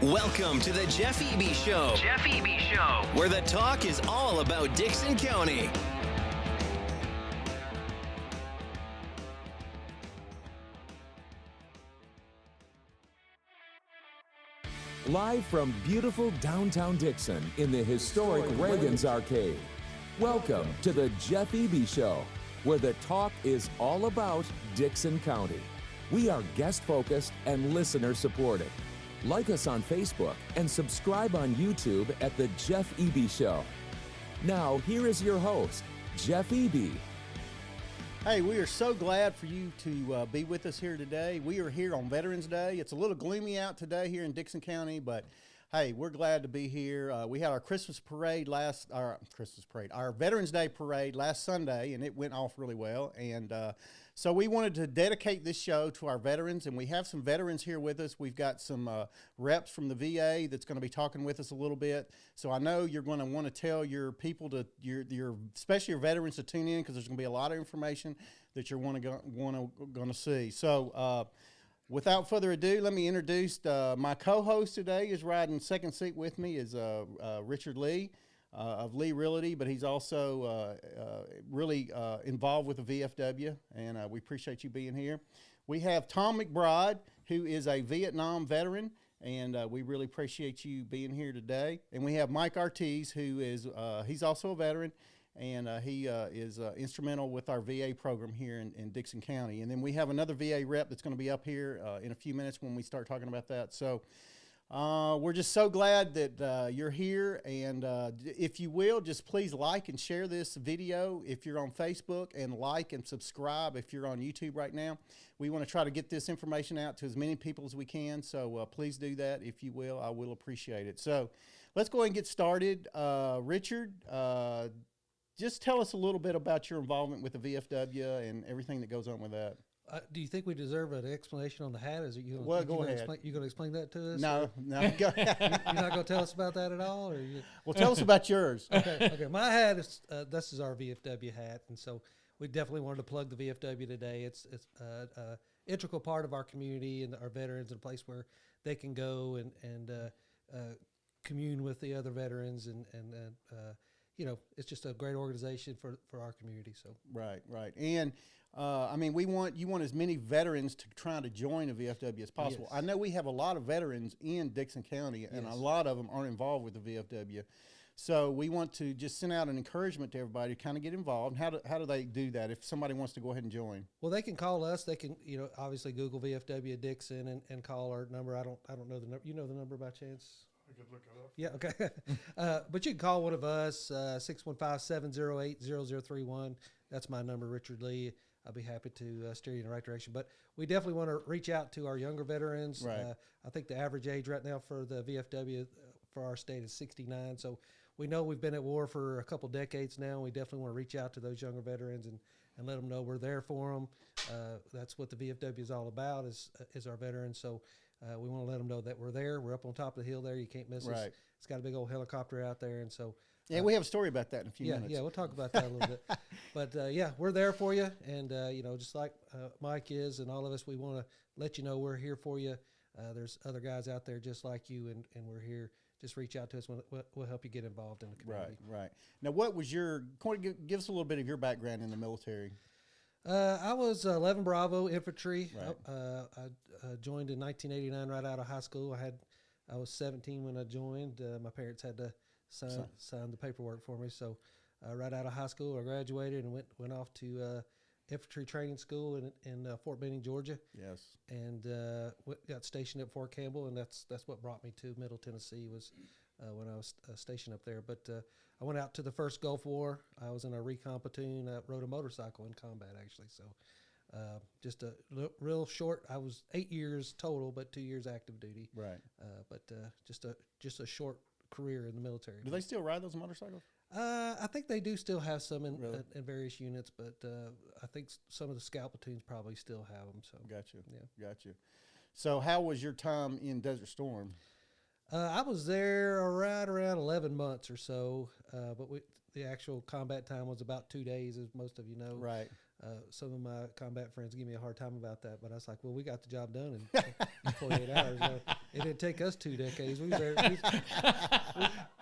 Welcome to the Jeff Eby Show. Jeff Eby Show, where the talk is all about Dickson County. Live from beautiful downtown Dickson in the historic Reagan's Arcade. Welcome to the Jeff Eby Show, where the talk is all about Dickson County. We are guest-focused and listener-supported. Like us on Facebook and subscribe on YouTube at the Jeff Eby Show. Now, here is your host, Jeff Eby. Hey, we are so glad for you to be with us here today. We are here on Veterans Day. It's a little gloomy out today here in Dickson County, but hey, we're glad to be here. We had our our Veterans Day parade last Sunday, and it went off really well. And so we wanted to dedicate this show to our veterans, and we have some veterans here with us. We've got some reps from the VA that's going to be talking with us a little bit. So I know you're going to want to tell your people especially your veterans, to tune in, because there's going to be a lot of information that you're going to see. So. Without further ado, let me introduce my co-host today. Is riding second seat with me is Richard Lee of Lee Realty, but he's also really involved with the VFW, and we appreciate you being here. We have Tom McBride, who is a Vietnam veteran, and we really appreciate you being here today. And we have Mike Ortiz, who is he's also a veteran, and he is instrumental with our VA program here in Dickson County. And then we have another VA rep that's going to be up here in a few minutes when we start talking about that. So we're just so glad that you're here. And if you will, just please like and share this video if you're on Facebook, and like and subscribe if you're on YouTube right now. We want to try to get this information out to as many people as we can. So please do that if you will. I will appreciate it. So let's go ahead and get started. Richard, just tell us a little bit about your involvement with the VFW and everything that goes on with that. Do you think we deserve an explanation on the hat? Is it you? Well, go ahead. You going to explain that to us? No. Go ahead. You're not going to tell us about that at all, or you? Well, tell us about yours. Okay. My hat is this is our VFW hat, and so we definitely wanted to plug the VFW today. It's an integral part of our community and our veterans, and a place where they can go and commune with the other veterans and you know, it's just a great organization for our community. So right. And I mean, you want as many veterans to try to join the VFW as possible. Yes. I know we have a lot of veterans in Dickson County, and a lot of them aren't involved with the VFW. So we want to just send out an encouragement to everybody to kind of get involved. How do they do that if somebody wants to go ahead and join? Well, they can call us. They can, obviously Google VFW Dickson and call our number. I don't know the number. You know the number by chance? I could look it up. Yeah, okay. But you can call one of us, 615-708-0031. That's my number, Richard Lee. I'll be happy to steer you in the right direction. But we definitely want to reach out to our younger veterans. Right. I think the average age right now for the VFW for our state is 69. So we know we've been at war for a couple decades now. We definitely want to reach out to those younger veterans and let them know we're there for them. That's what the VFW is all about, is our veterans. So we want to let them know that we're there. We're up on top of the hill there. You can't miss us. It's got a big old helicopter out there. And so yeah, we have a story about that in a few minutes. Yeah, we'll talk about that a little bit. But yeah, we're there for you. And, just like Mike is and all of us, we want to let you know we're here for you. There's other guys out there just like you, and we're here. Just reach out to us. We'll help you get involved in the community. Right. Now, give us a little bit of your background in the military. I was 11 Bravo infantry. Right. I joined in 1989 right out of high school. I was 17 when I joined. My parents had to sign the paperwork for me. So right out of high school, I graduated and went off to infantry training school in Fort Benning, Georgia. Yes. And got stationed at Fort Campbell, and that's what brought me to Middle Tennessee was when I was stationed up there. But I went out to the first Gulf War. I was in a recon platoon. I rode a motorcycle in combat, actually. So just a real short. I was 8 years total, but 2 years active duty. Right. But just a short career in the military. Do they still ride those motorcycles? I think they do still have some in various units, but I think some of the scout platoons probably still have them. So Gotcha. Yeah. Gotcha. So how was your time in Desert Storm? I was there right around 11 months or so, but the actual combat time was about 2 days, as most of you know. Right. Some of my combat friends give me a hard time about that, but I was like, well, we got the job done in 48 hours. It didn't take us 2 decades.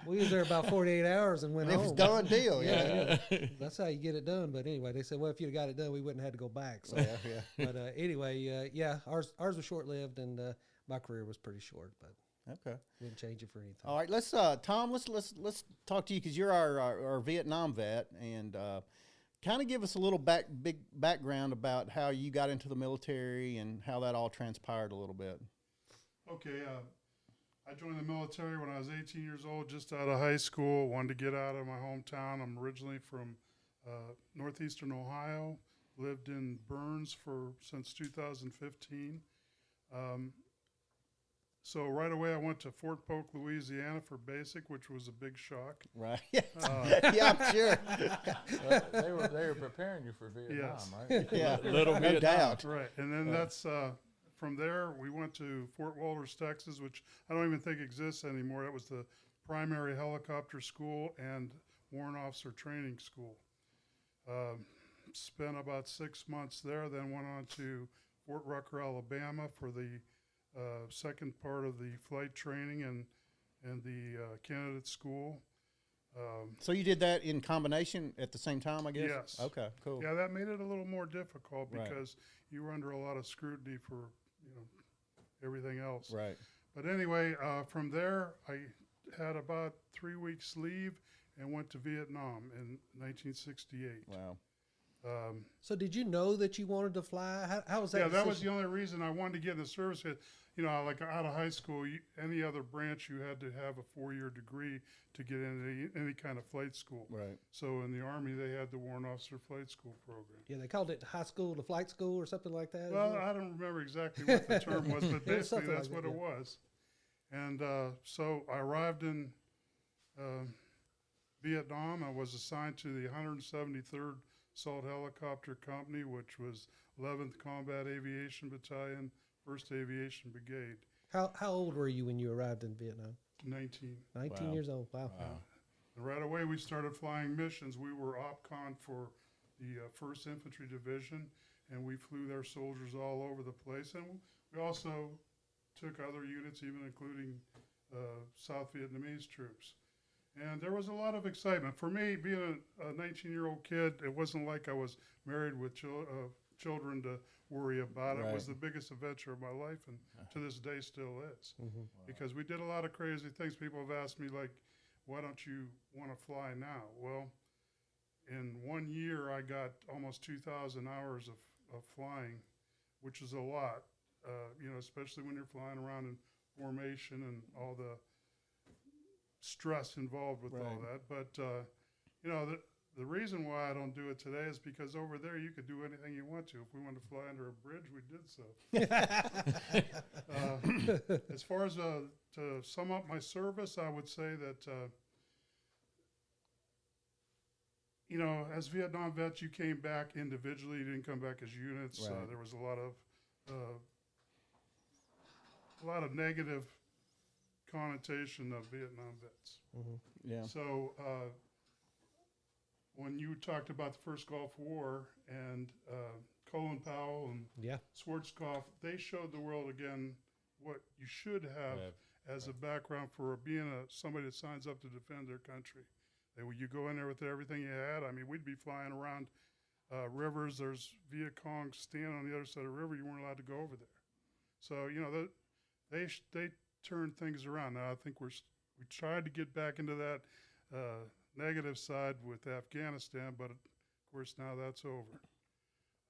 We was there about 48 hours and went It home. was done deal. Yeah. That's how you get it done. But anyway, they said, well, if you'd got it done, we wouldn't have had to go back. So, But anyway, ours was short lived, and my career was pretty short, but Okay. wouldn't change it for anything. All right, let's Tom, let's talk to you because you're our Vietnam vet, and kind of give us a little big background about how you got into the military and how that all transpired a little bit. Okay, I joined the military when I was 18 years old, just out of high school. Wanted to get out of my hometown. I'm originally from northeastern Ohio. Lived in Burns since 2015. So right away I went to Fort Polk, Louisiana for basic, which was a big shock. Right. Yeah, I'm sure. They were preparing you for Vietnam, Yes. right? Yeah, Little no Vietnam. doubt. Right, and then that's from there we went to Fort Walters, Texas, which I don't even think exists anymore. That was the primary helicopter school and warrant officer training school. Spent about 6 months there, then went on to Fort Rucker, Alabama for the second part of the flight training and the candidate school. So you did that in combination at the same time, I guess? Yes. Okay, cool. Yeah, that made it a little more difficult Right. because you were under a lot of scrutiny for everything else. Right. But anyway, from there I had about 3 weeks leave and went to Vietnam in 1968. Wow. So did you know that you wanted to fly? How was that? Yeah, that was decision? the only reason I wanted to get in the service. Like out of high school, any other branch, you had to have a 4-year degree to get into any kind of flight school. Right. So in the Army, they had the Warrant Officer Flight School program. Yeah, they called it high school to flight school or something like that. Well, I don't remember exactly what the term was, but It was basically something that's like what that, it was. And so I arrived in Vietnam. I was assigned to the 173rd Assault Helicopter Company, which was 11th Combat Aviation Battalion, 1st Aviation Brigade. How old were you when you arrived in Vietnam? 19. 19 Wow. years old. Wow. And right away we started flying missions. We were OPCON for the 1st Infantry Division, and we flew their soldiers all over the place. And we also took other units, even including South Vietnamese troops. And there was a lot of excitement. For me, being a 19-year-old kid, it wasn't like I was married with children to worry about. Right. It was the biggest adventure of my life, and to this day still is. Because we did a lot of crazy things. People have asked me, like, why don't you want to fly now? Well, in 1 year, I got almost 2,000 hours of flying, which is a lot, especially when you're flying around in formation and all the stress involved with all that. But, the reason why I don't do it today is because over there you could do anything you want to. If we wanted to fly under a bridge, we did so. As far as to sum up my service, I would say that, as Vietnam vets, you came back individually. You didn't come back as units. Right. There was a lot of negative connotation of Vietnam vets. Yeah. So when you talked about the first Gulf War and Colin Powell and Yeah. Schwarzkopf, they showed the world again what you should have as a background for being somebody that signs up to defend their country. You go in there with everything you had. I mean, we'd be flying around rivers. There's Viet Cong standing on the other side of the river. You weren't allowed to go over there. So they turned things around. Now I think we tried to get back into that negative side with Afghanistan, but of course now that's over.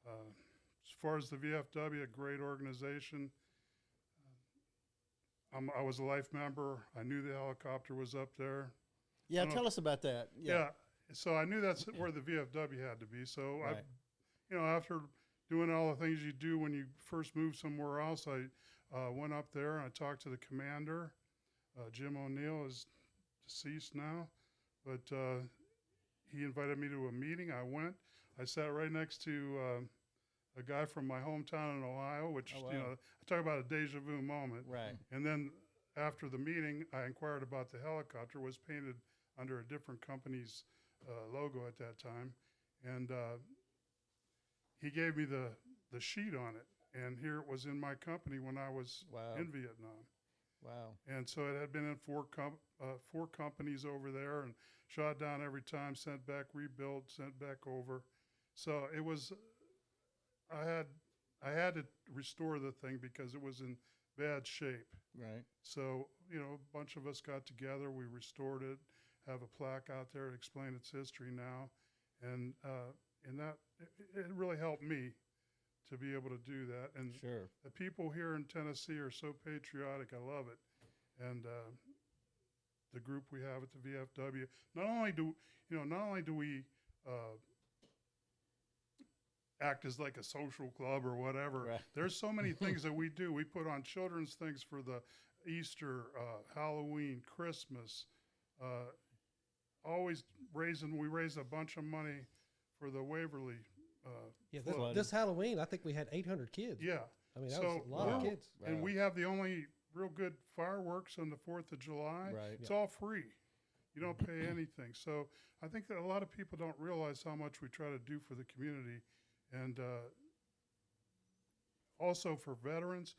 As far as the VFW, a great organization. I was a life member. I knew the helicopter was up there. Yeah, tell us about that. Yeah. So I knew that's where the VFW had to be. So Right. after doing all the things you do when you first move somewhere else, I went up there and I talked to the commander. Jim O'Neill is deceased now, but he invited me to a meeting. I went. I sat right next to a guy from my hometown in Ohio, which, I talk about a deja vu moment. Right. And then after the meeting, I inquired about the helicopter. Was painted under a different company's logo at that time. And he gave me the sheet on it, and here it was in my company when I was in Vietnam. Wow. And so it had been in four companies over there, and shot down every time, sent back, rebuilt, sent back over. So it was, I had to restore the thing because it was in bad shape. Right. So, you know, a bunch of us got together, we restored it, have a plaque out there to explain its history now. And that, it really helped me to be able to do that. And Sure. the people here in Tennessee are so patriotic. I love it. And the group we have at the VFW, not only do we act as like a social club or whatever. Right. There's so many things that we do. We put on children's things for the Easter, Halloween, Christmas. Always we raise a bunch of money for the Waverly. This Halloween, I think we had 800 kids. Yeah. I mean, that was a lot of kids. And we have the only real good fireworks on the 4th of July. Right. It's all free. You don't pay anything. So I think that a lot of people don't realize how much we try to do for the community. And also for veterans,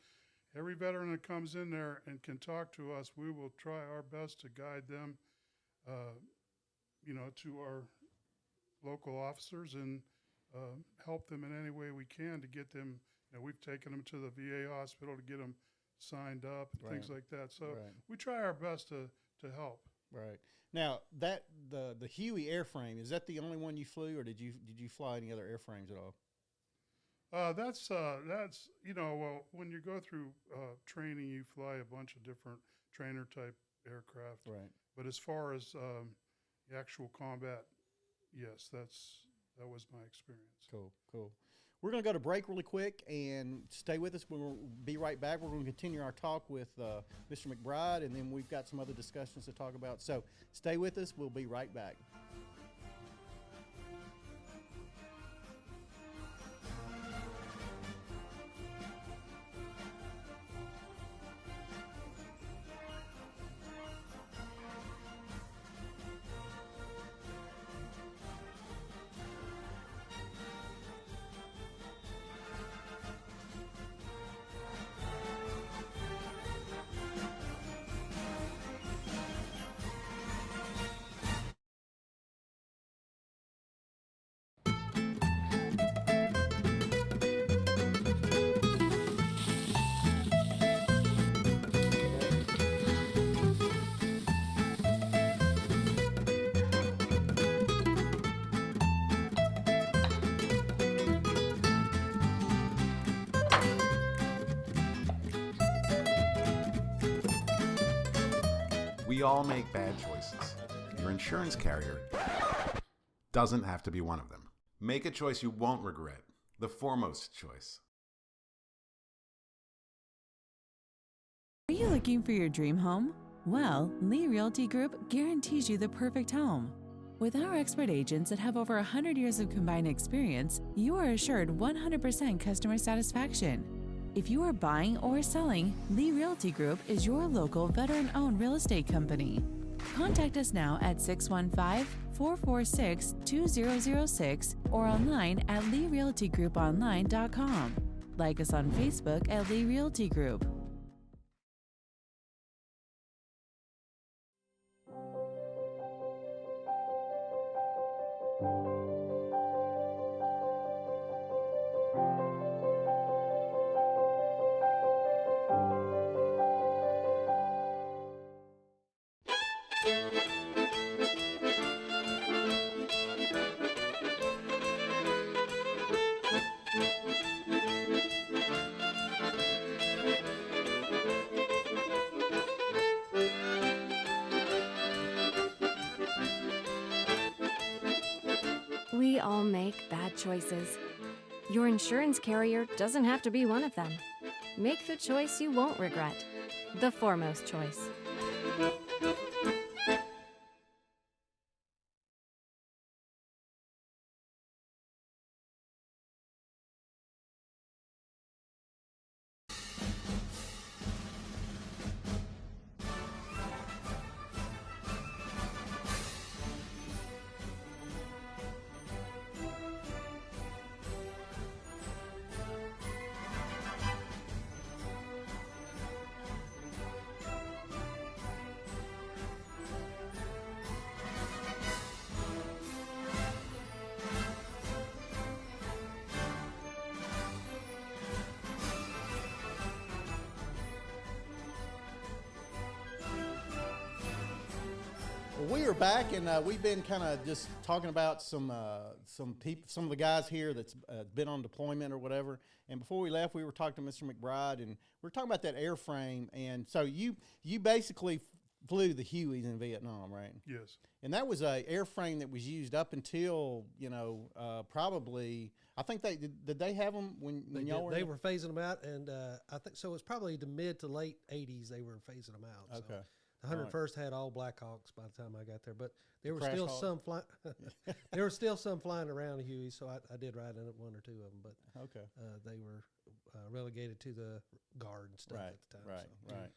every veteran that comes in there and can talk to us, we will try our best to guide them, to our local officers and help them in any way we can to get them. We've taken them to the VA hospital to get them signed up and things like that. So we try our best to help. Right. Now that the Huey airframe, is that the only one you flew, or did you fly any other airframes at all? That's when you go through training, you fly a bunch of different trainer type aircraft. Right. But as far as the actual combat, yes, that was my experience. Cool. We're going to go to break really quick and stay with us. We'll be right back. We're going to continue our talk with Mr. McBride, and then we've got some other discussions to talk about. So stay with us. We'll be right back. We all make bad choices. Your insurance carrier doesn't have to be one of them. Make a choice you won't regret. The foremost choice. Are you looking for your dream home? Well, Lee Realty Group guarantees you the perfect home. With our expert agents that have over 100 years of combined experience, you are assured 100% customer satisfaction. If you are buying or selling, Lee Realty Group is your local veteran-owned real estate company. Contact us now at 615-446-2006 or online at LeeRealtyGroupOnline.com. Like us on Facebook at Lee Realty Group. We all make bad choices. Your insurance carrier doesn't have to be one of them. Make the choice you won't regret. The foremost choice. We are back, and we've been kind of just talking about some people, some of the guys here that's been on deployment or whatever. And before we left, we were talking to Mr. McBride, and we were talking about that airframe. And so you basically flew the Hueys in Vietnam, right? Yes. And that was a airframe that was used up until probably, I think did they have them when y'all were? They were phasing them out, and I think so. It was probably the mid to late '80s they were phasing them out. Okay. So the 101st had all Blackhawks by the time I got there, but there were Crash still Hawks? some there were still some flying around the Huey, so I did ride in one or two of them, but Okay. they were relegated to the guard and stuff Right, at the time. right, so. right.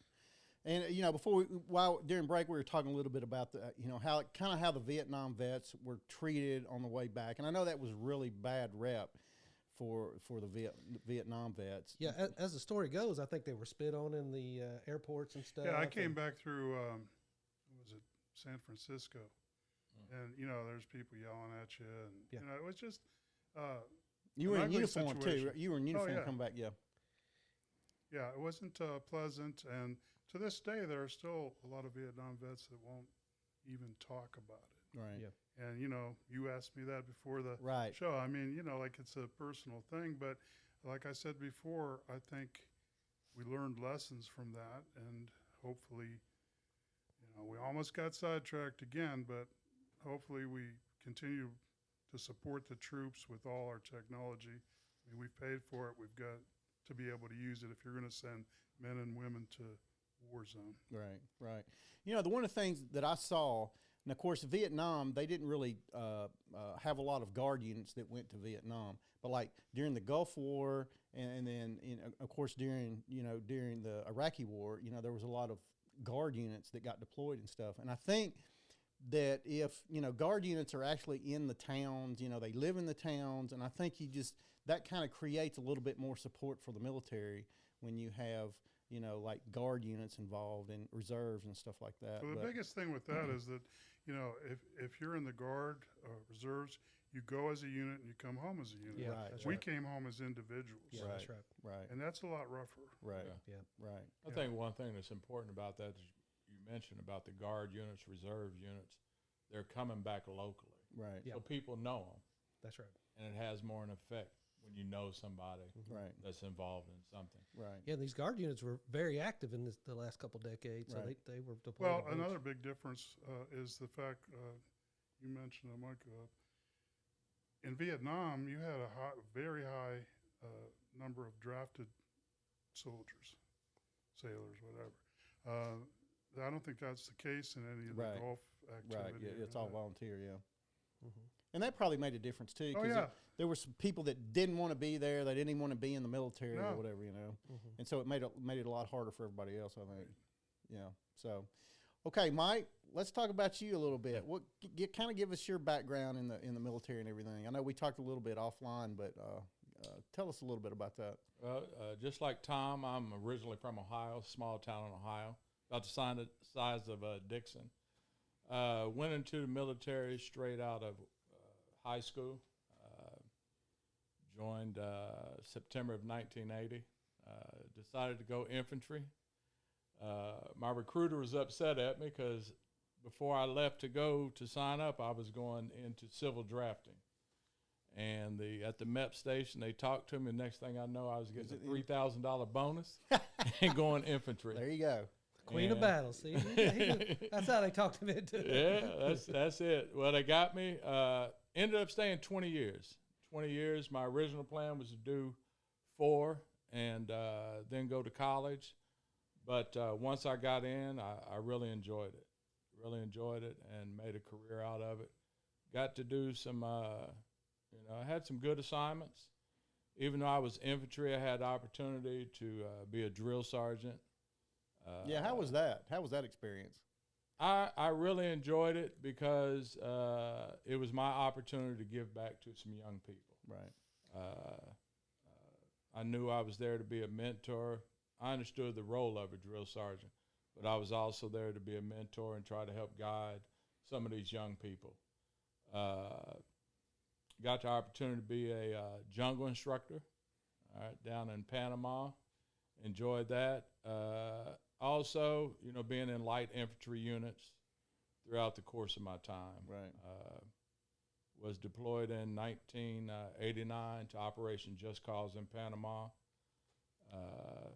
And during break we were talking a little bit about the how the Vietnam vets were treated on the way back, and I know that was really bad rep for the Vietnam vets. Yeah, as the story goes, I think they were spit on in the airports and stuff. Yeah, I came back through, San Francisco, and there's people yelling at you, and it was just. You were an in ugly uniform situation. too. You were in uniform yeah. come back, yeah. Yeah, it wasn't pleasant, and to this day, there are still a lot of Vietnam vets that won't even talk about it. Right. Yeah. And you asked me that before the Right. show. I mean, like it's a personal thing, but like I said before, I think we learned lessons from that, and hopefully, we almost got sidetracked again, but hopefully we continue to support the troops with all our technology. I mean, we've paid for it. We've got to be able to use it if you're going to send men and women to war zone. Right, right. One of the things that I saw, and of course, Vietnam, they didn't really have a lot of guard units that went to Vietnam. But like during the Gulf War, and then of course during the Iraqi War, there was a lot of guard units that got deployed and stuff. And I think that if guard units are actually in the towns, they live in the towns, and I think that kind of creates a little bit more support for the military when you have like guard units involved and reserves and stuff like that. So the biggest thing with that is that, if you're in the guard reserves, you go as a unit and you come home as a unit. Yeah, Right. that's We right. came home as individuals. Yeah, that's right. Right, And that's a lot rougher. right, Yeah. right. I think one thing that's important about that is you mentioned about the guard units, reserve units. They're coming back locally, Right, Yeah. so people know them, That's right. and it has more an effect when you know somebody right, that's involved in something. right. Yeah, these guard units were very active in the last couple decades, so Right. they were deployed. Well, a bunch. another big difference is the fact you mentioned a month ago. In Vietnam, you had a very high number of drafted soldiers, sailors, whatever. I don't think that's the case in any of the Right. Gulf Right, activity. yeah, it's all volunteer, yeah. Mhm. And that probably made a difference too. Oh, 'cause yeah. there were some people that didn't want to be there. They didn't even want to be in the military or No. whatever, And so it made it a lot harder for everybody else, I think. Yeah. So, okay, Mike, let's talk about you a little bit. What kind of give us your background in the military and everything? I know we talked a little bit offline, but tell us a little bit about that. Well, just like Tom, I'm originally from Ohio, small town in Ohio, about the size of Dixon. Went into the military straight out of high school. Joined September of 1980. Decided to go infantry. My recruiter was upset at me because before I left to go to sign up, I was going into civil drafting. And at the MEP station, they talked to me. The next thing I know, I was getting a $3,000 bonus and going infantry. There you go. Queen of battles. See, that's how they talked him into it. Yeah, that's it. Well, they got me. Ended up staying 20 years. 20 years. My original plan was to do 4 and then go to college. But once I got in, I really enjoyed it. Really enjoyed it and made a career out of it. Got to do some, I had some good assignments. Even though I was infantry, I had the opportunity to be a drill sergeant. Yeah, how was that? How was that experience? I really enjoyed it because it was my opportunity to give back to some young people. Right. I knew I was there to be a mentor. I understood the role of a drill sergeant, but I was also there to be a mentor and try to help guide some of these young people. Got the opportunity to be a jungle instructor down in Panama. Enjoyed that. Also, being in light infantry units, throughout the course of my time. Right. Was deployed in 1989 to Operation Just Cause in Panama. And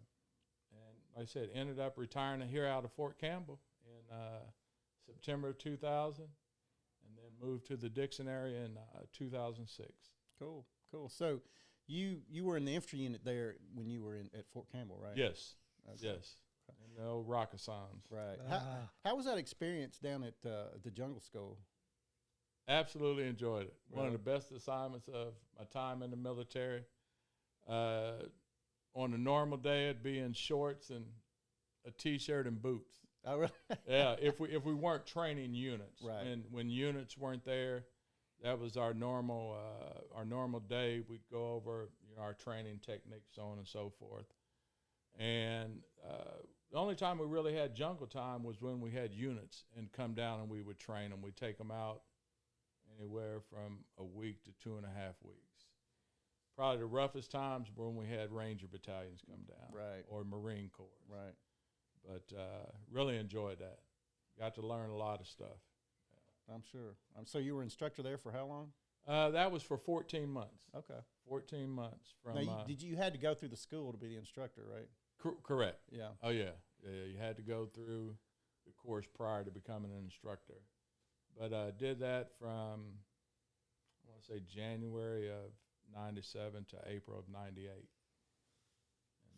like I said, ended up retiring here out of Fort Campbell in September of 2000, and then moved to the Dixon area in 2006. Cool. So you were in the infantry unit there when you were at Fort Campbell, right? Yes. Okay. Yes. And the old Rockasons. Right. How was that experience down at the Jungle School? Absolutely enjoyed it. Really? One of the best assignments of my time in the military. On a normal day, it'd be in shorts and a T-shirt and boots. Oh, really? Yeah, if we weren't training units. Right. And when units weren't there, that was our normal day. We'd go over our training techniques, so on and so forth. And the only time we really had jungle time was when we had units and come down and we would train them. We'd take them out anywhere from a week to 2.5 weeks. Probably the roughest times were when we had Ranger battalions come down, right, or Marine Corps, right. But really enjoyed that. Got to learn a lot of stuff. Yeah. I'm sure. So you were instructor there for how long? That was for 14 months. Okay, 14 months from. Now you had to go through the school to be the instructor, right? Correct. Yeah. Oh yeah. You had to go through the course prior to becoming an instructor. But I did that from, I want to say January of 97 to April of 98. And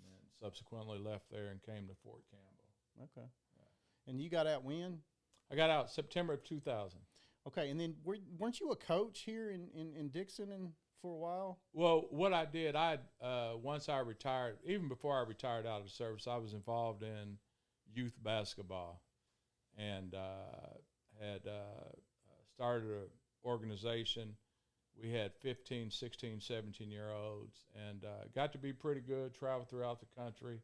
then subsequently left there and came to Fort Campbell. Okay. Yeah. And you got out when? I got out September of 2000. Okay, and then weren't you a coach here in Dixon for a while? Well, what I did, once I retired, even before I retired out of the service, I was involved in youth basketball and had started an organization. We had 15, 16, 17-year-olds and got to be pretty good, travel throughout the country,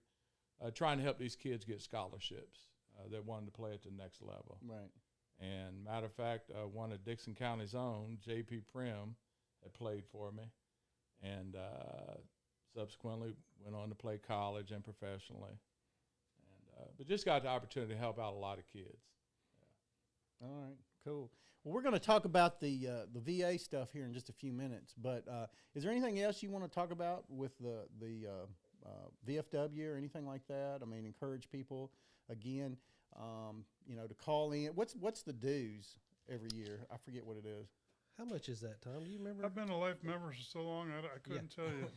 trying to help these kids get scholarships that wanted to play at the next level. Right. And matter of fact, one of Dixon County's own, J.P. Prim, had played for me and subsequently went on to play college and professionally. And but just got the opportunity to help out a lot of kids. Yeah. All right, cool. Well, we're going to talk about the VA stuff here in just a few minutes, but is there anything else you want to talk about with the VFW or anything like that? I mean, encourage people, again, to call in. What's the dues every year? I forget what it is. How much is that, Tom? Do you remember? I've been a life member for so long, I couldn't tell you.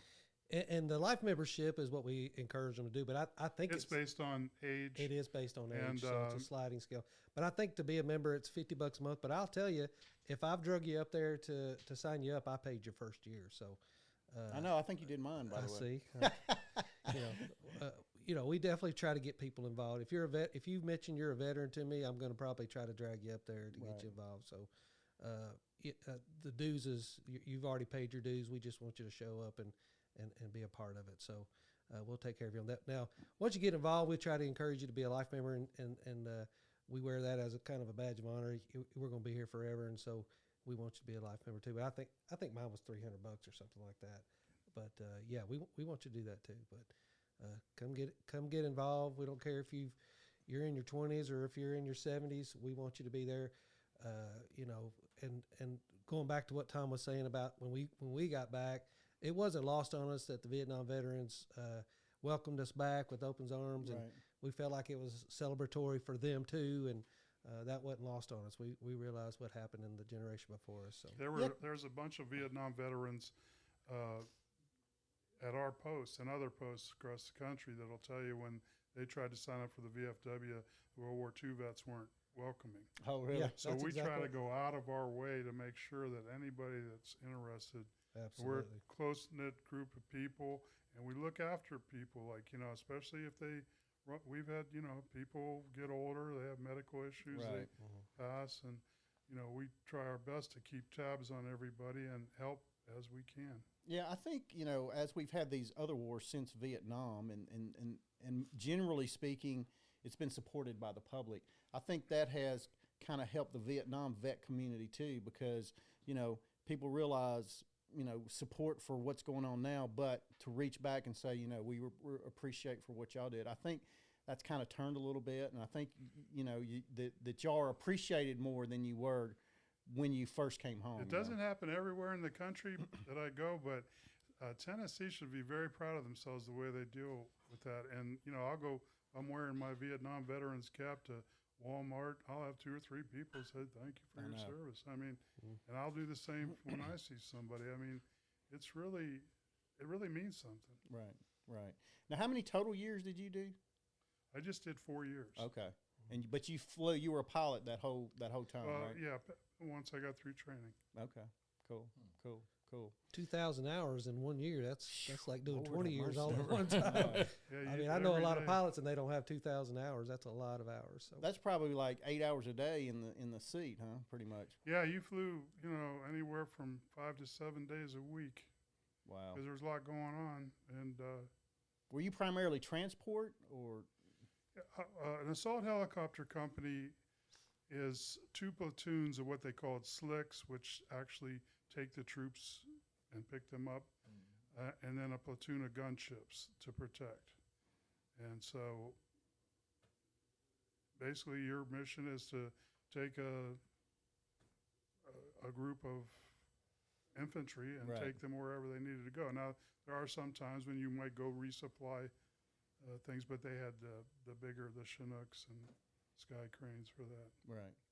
And the life membership is what we encourage them to do, but I think it's based on age. It is based on age, and, so it's a sliding scale. But I think to be a member, it's $50 a month. But I'll tell you, if I've drug you up there to sign you up, I paid your first year. So I know. I think you did mine, by the way. I see. We definitely try to get people involved. If you're a vet, if you mention you're a veteran to me, I'm going to probably try to drag you up there to get you involved. So the dues is you've already paid your dues. We just want you to show up and be a part of it. So we'll take care of you on that. Now, once you get involved, we try to encourage you to be a life member, and we wear that as a kind of a badge of honor. We're going to be here forever, and so we want you to be a life member too. But I think mine was $300 or something like that. But yeah, we want you to do that too. But come get involved. We don't care if you're in your 20s or if you're in your 70s. We want you to be there. And going back to what Tom was saying about when we got back, it wasn't lost on us that the Vietnam veterans welcomed us back with open arms, and we felt like it was celebratory for them too, and that wasn't lost on us. We realized what happened in the generation before us. So there's a bunch of Vietnam veterans at our posts and other posts across the country that'll tell you when they tried to sign up for the VFW, the World War II vets weren't welcoming. Oh, really? Yeah, so we try to go out of our way to make sure that anybody that's interested. Absolutely. We're a close-knit group of people, and we look after people, especially if we've had, people get older, they have medical issues, they pass, and, we try our best to keep tabs on everybody and help as we can. Yeah, I think, as we've had these other wars since Vietnam, and generally speaking, it's been supported by the public. I think that has kind of helped the Vietnam vet community too, because, people realize, support for what's going on now, but to reach back and say, we appreciate for what y'all did. I think that's kind of turned a little bit, and I think that y'all are appreciated more than you were when you first came home. It doesn't happen everywhere in the country that I go, but Tennessee should be very proud of themselves the way they deal with that. And I'm wearing my Vietnam veterans cap to Walmart. I'll have 2 or 3 people say thank you for your service. I mean, and I'll do the same when I see somebody. I mean, it really means something. Right. Now, how many total years did you do? I just did 4 years. Okay. But you flew. You were a pilot that whole time, right? Yeah. Once I got through training. Okay. Cool. 2,000 hours in 1 year. That's like doing Lord 20 have years mercy. all at one time. Yeah, I mean, I know a lot of pilots and they don't have 2,000 hours. That's a lot of hours. So That's probably like 8 hours a day in the seat, huh? Pretty much. Yeah, you flew, anywhere from 5 to 7 days a week. Wow. Because there's a lot going on. And were you primarily transport or? An assault helicopter company is 2 platoons of what they call slicks, which actually take the troops and pick them up, and then a platoon of gunships to protect. And so basically your mission is to take a group of infantry and take them wherever they needed to go. Now, there are some times when you might go resupply things, but they had the bigger, the Chinooks and Sky Cranes for that.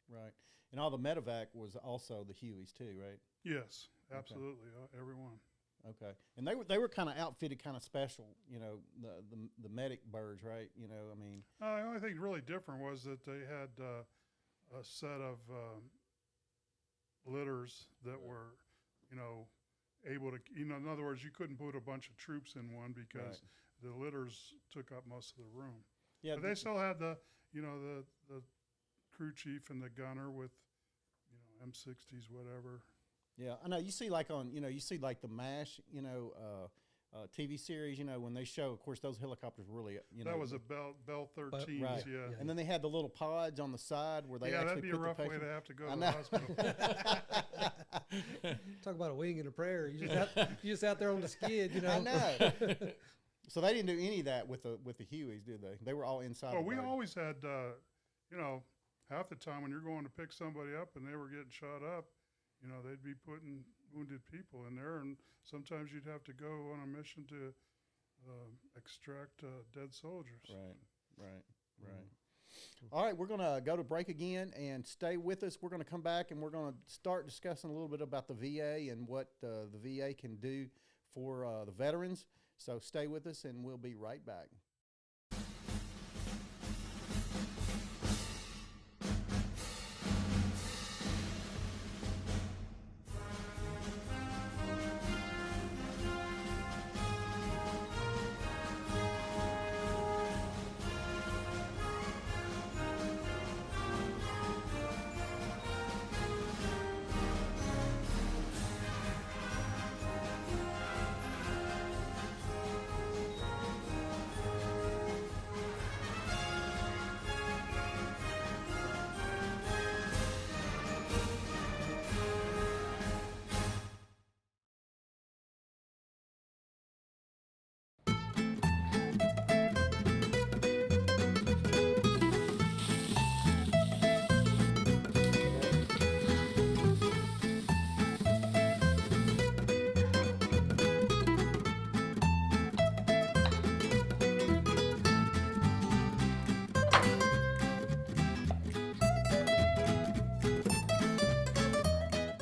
Right. And all the medevac was also the Hueys too, right? Yes, absolutely, every one. Okay. And they were kind of outfitted kind of special, the medic birds, right? I mean. The only thing really different was that they had a set of litters that were, able to, in other words, you couldn't put a bunch of troops in one because the litters took up most of the room. Yeah. But they still had the crew chief and the gunner with, M60s, whatever. Yeah, I know. You see like on, the MASH, TV series, when they show, of course, those helicopters really, That was a Bell 13s, right. yeah. And then they had the little pods on the side where they that'd actually be put a rough the way patient. to have to go to the hospital. talk about a wing and a prayer. You just out there on the skid, I know. So they didn't do any of that with the Hueys, did they? They were all inside. Well, the we bird. always had, half the time when you're going to pick somebody up and they were getting shot up, they'd be putting wounded people in there, and sometimes you'd have to go on a mission to extract dead soldiers. Right. All right, we're going to go to break again and stay with us. We're going to come back and we're going to start discussing a little bit about the VA and what the VA can do for the veterans. So stay with us and we'll be right back.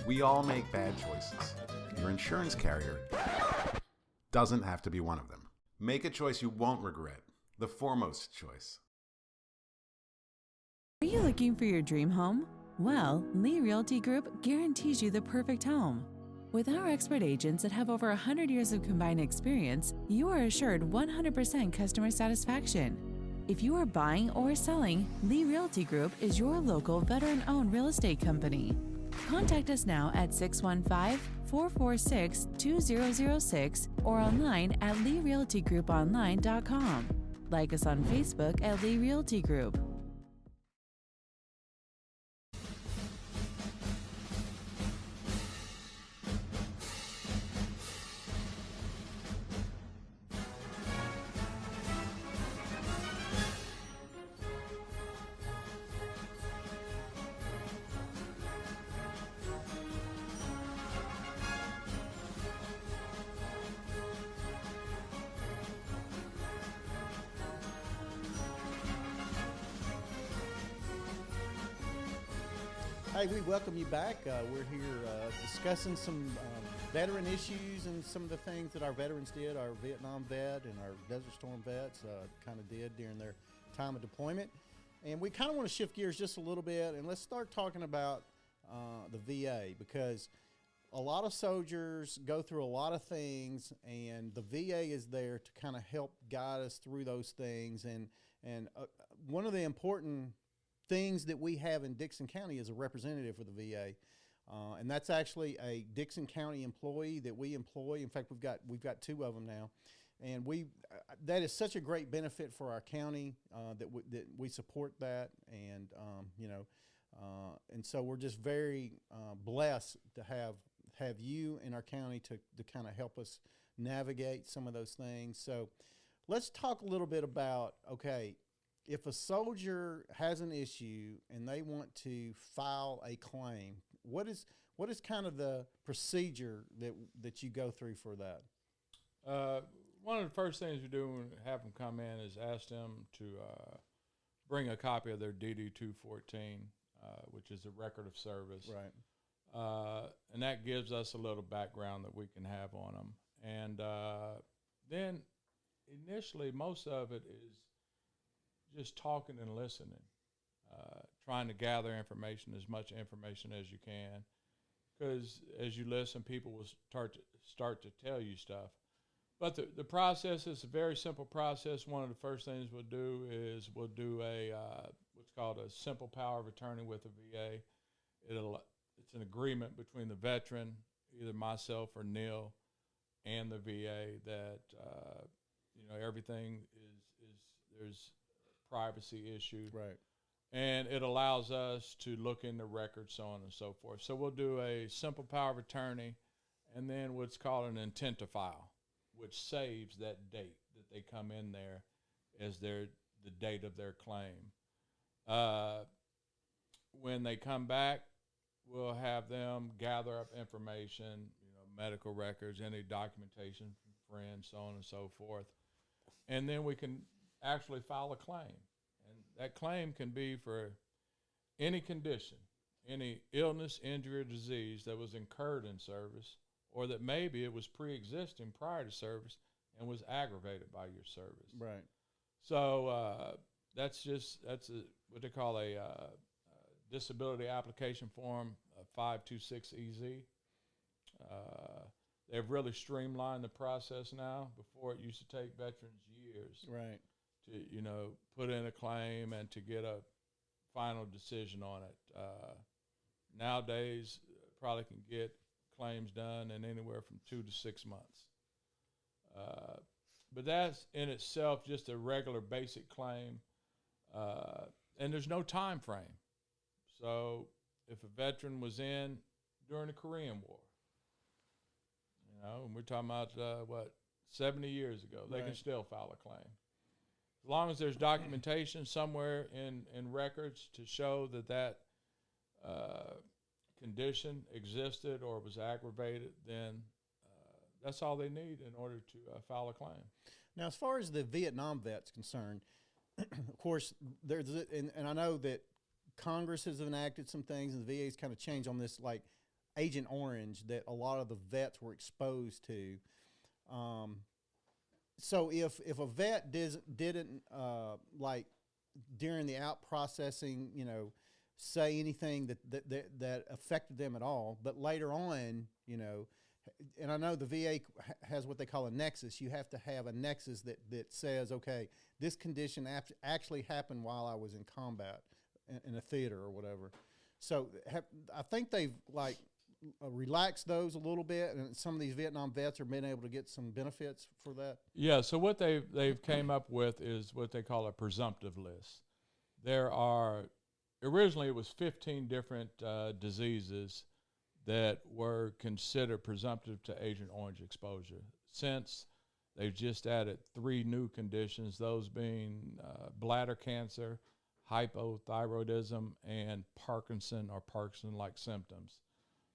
We all make bad choices. Your insurance carrier doesn't have to be one of them. Make a choice you won't regret. The foremost choice. Are you looking for your dream home? Well, Lee Realty Group guarantees you the perfect home. With our expert agents that have over 100 years of combined experience, you are assured 100% customer satisfaction. If you are buying or selling, Lee Realty Group is your local veteran-owned real estate company. Contact us now at 615-446-2006 or online at LeeRealtyGroupOnline.com. Like us on Facebook at Lee Realty Group. Hey, we welcome you back. We're here discussing some veteran issues and some of the things that our veterans did, our Vietnam vet and our Desert Storm vets kind of did during their time of deployment. And we kind of want to shift gears just a little bit, and let's start talking about the VA, because a lot of soldiers go through a lot of things, and the VA is there to kind of help guide us through those things. And one of the important things that we have in Dickson County is a representative for the VA, and that's actually a Dickson County employee that we employ. In fact, we've got two of them now, and that is such a great benefit for our county that we support that, and and so we're just very blessed to have you in our county to kind of help us navigate some of those things. So let's talk a little bit about, okay, if a soldier has an issue and they want to file a claim, what is kind of the procedure that you go through for that? One of the first things we do when we have them come in is ask them to bring a copy of their DD-214, which is a record of service. Right. And that gives us a little background that we can have on them. And then initially, most of it is just talking and listening, trying to gather information, as much information as you can, because as you listen, people will start to tell you stuff. But the process is a very simple process. One of the first things we'll do is we'll do a what's called a simple power of attorney with the VA. It's an agreement between the veteran, either myself or Neil, and the VA that everything is there's privacy issue. Right. And it allows us to look in the records, so on and so forth. So we'll do a simple power of attorney, and then what's called an intent to file, which saves that date that they come in there as the date of their claim. When they come back, we'll have them gather up information, medical records, any documentation from friends, so on and so forth. And then we can actually file a claim. And that claim can be for any condition, any illness, injury, or disease that was incurred in service, or that maybe it was pre-existing prior to service and was aggravated by your service. Right. So that's what they call a disability application form, 526EZ. They've really streamlined the process now. Before, it used to take veterans years. Right. To put in a claim and to get a final decision on it. Nowadays, probably can get claims done in anywhere from 2 to 6 months. But that's in itself just a regular basic claim, and there's no time frame. So if a veteran was in during the Korean War, and we're talking about 70 years ago, they can still file a claim. As long as there's documentation somewhere in records to show that condition existed or was aggravated, then that's all they need in order to file a claim. Now, as far as the Vietnam vet's concerned, of course, and I know that Congress has enacted some things, and the VA's kind of changed on this, like Agent Orange, that a lot of the vets were exposed to. So if a vet didn't like during the out processing, say anything that affected them at all, but later on, and I know the VA has what they call a nexus. You have to have a nexus that says, okay, this condition actually happened while I was in combat in a theater or whatever. So I think they've relaxed those a little bit, and some of these Vietnam vets are being able to get some benefits for that. Yeah, so what they've came up with is what they call a presumptive list. There are, originally it was 15 different diseases that were considered presumptive to Agent Orange exposure. Since they've just added 3 new conditions, those being bladder cancer, hypothyroidism, and Parkinson or Parkinson-like symptoms.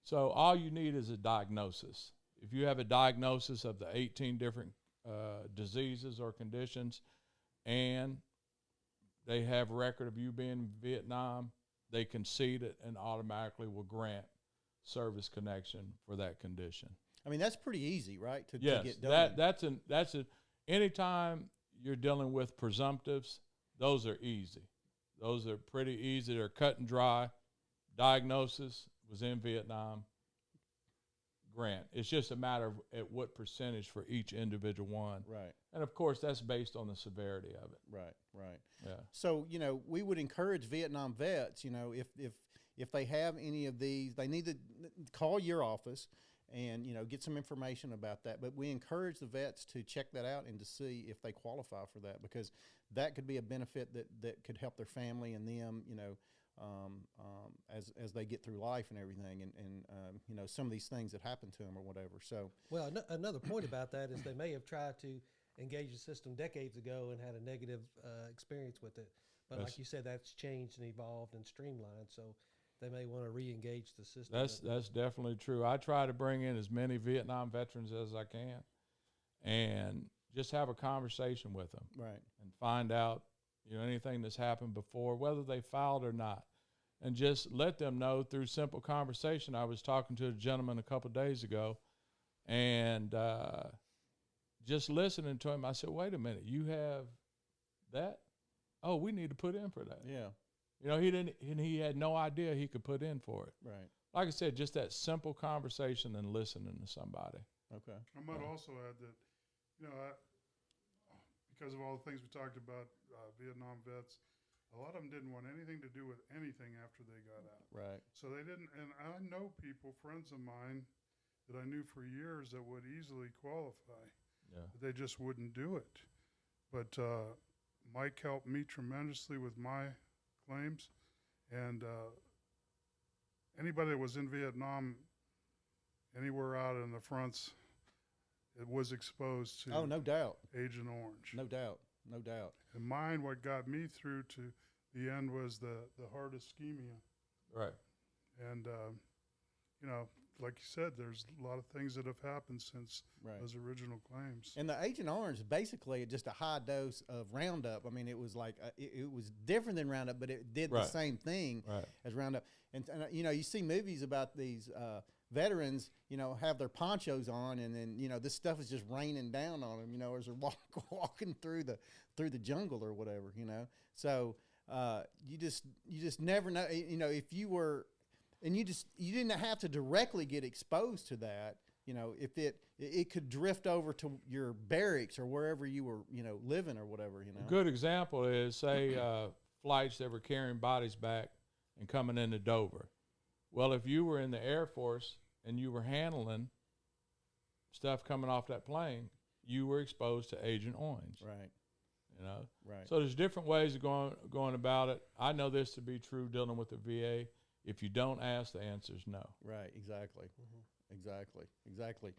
So all you need is a diagnosis. If you have a diagnosis of the 18 different diseases or conditions, and they have record of you being in Vietnam, they concede it and automatically will grant service connection for that condition. I mean, that's pretty easy, right? To get done. That's anytime you're dealing with presumptives, those are easy. Those are pretty easy. They're cut and dry. Diagnosis was in Vietnam. Grant. It's just a matter of at what percentage for each individual one. Right. And of course, that's based on the severity of it. Right. Yeah. So, we would encourage Vietnam vets, if they have any of these, they need to call your office and, get some information about that. But we encourage the vets to check that out and to see if they qualify for that, because that could be a benefit that could help their family and them, as they get through life and everything, and some of these things that happen to them or whatever. So, well, another point about that is they may have tried to engage the system decades ago and had a negative experience with it. But like you said, that's changed and evolved and streamlined. So they may want to re-engage the system. That's definitely true. I try to bring in as many Vietnam veterans as I can, and just have a conversation with them, right, and find out anything that's happened before, whether they filed or not, and just let them know through simple conversation. I was talking to a gentleman a couple of days ago, and just listening to him, I said, "Wait a minute, you have that? Oh, we need to put in for that." Yeah. He had no idea he could put in for it. Right. Like I said, just that simple conversation and listening to somebody. Okay. I might also add that, because of all the things we talked about, Vietnam vets, a lot of them didn't want anything to do with anything after they got out. Right. So they didn't, and I know people, friends of mine, that I knew for years that would easily qualify. Yeah. But they just wouldn't do it. But Mike helped me tremendously with my claims, and anybody that was in Vietnam, anywhere out in the fronts, it was exposed to no doubt, Agent Orange. No doubt. And mine, what got me through to the end was the heart ischemia. Right. And, like you said, there's a lot of things that have happened since those original claims. And the Agent Orange is basically just a high dose of Roundup. I mean, it was like it was different than Roundup, but it did the same thing as Roundup. And you see movies about these veterans, have their ponchos on, and then this stuff is just raining down on them, as they're walking through the jungle or whatever, So you just never know, if you were. And you didn't have to directly get exposed to that. If it could drift over to your barracks or wherever you were, living or whatever. A good example is, say, flights that were carrying bodies back and coming into Dover. Well, if you were in the Air Force and you were handling stuff coming off that plane, you were exposed to Agent Orange. Right. Right. So there's different ways of going about it. I know this to be true dealing with the VA. If you don't ask, the answer is no. Right, exactly. Exactly.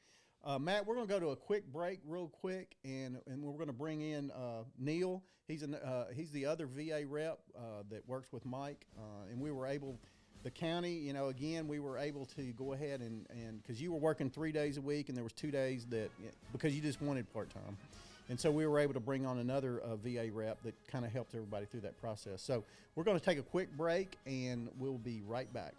Matt, we're going to go to a quick break real quick, and we're going to bring in Neil. He's the other VA rep that works with Mike, and we were able, the county, again, we were able to go ahead and because you were working 3 days a week, and there was 2 days that, because you just wanted part-time. And so we were able to bring on another VA rep that kind of helped everybody through that process. So we're going to take a quick break, and we'll be right back.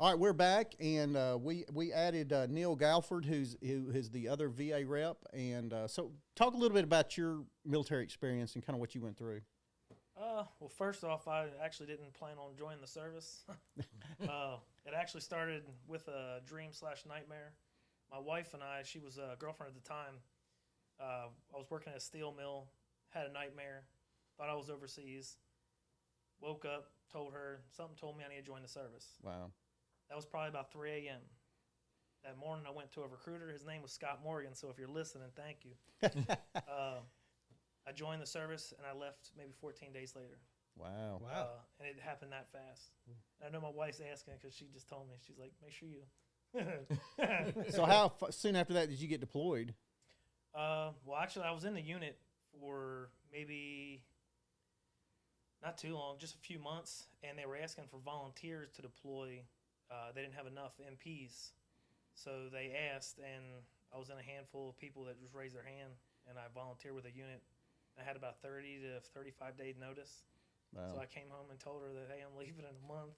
All right, we're back, and we added Neil Galford, who is the other VA rep. And so talk a little bit about your military experience and kind of what you went through. Well, first off, I actually didn't plan on joining the service. It actually started with a dream/nightmare. My wife and I, she was a girlfriend at the time. I was working at a steel mill, had a nightmare, thought I was overseas, woke up, something told me I need to join the service. Wow. That was probably about 3 a.m. That morning, I went to a recruiter. His name was Scott Morgan, so if you're listening, thank you. I joined the service and I left maybe 14 days later. Wow. And it happened that fast. And I know my wife's asking because she just told me. She's like, make sure you. So how soon after that did you get deployed? Well, actually, I was in the unit for maybe not too long, just a few months, and they were asking for volunteers to deploy. They didn't have enough MPs, so they asked, and I was in a handful of people that just raised their hand, and I volunteered with a unit. I had about 30 to 35 days notice. Wow. So I came home and told her that, hey, I'm leaving in a month.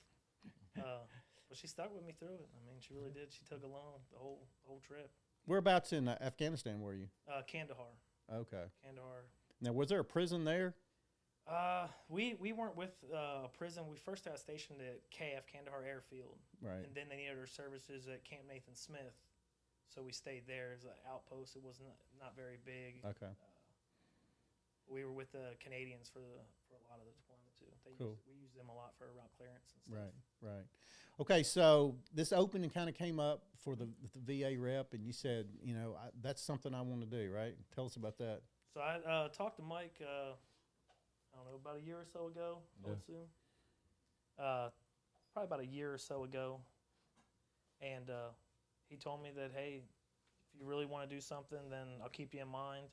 But she stuck with me through it. I mean, she really did. She took along the whole trip. Whereabouts in Afghanistan were you? Kandahar. Okay. Kandahar. Now, was there a prison there? We weren't with a prison. We first got stationed at KF, Kandahar Airfield. Right. And then they needed our services at Camp Nathan Smith. So we stayed there as an outpost. It was not very big. Okay. We were with the Canadians for a lot of the deployment too. We used them a lot for route clearance and stuff. Right. Okay, so this opening kind of came up for the VA rep, and you said, that's something I want to do, right? Tell us about that. So I talked to Mike, I don't know, about a year or so ago, I would assume. Probably about a year or so ago. And he told me that, hey, if you really want to do something, then I'll keep you in mind.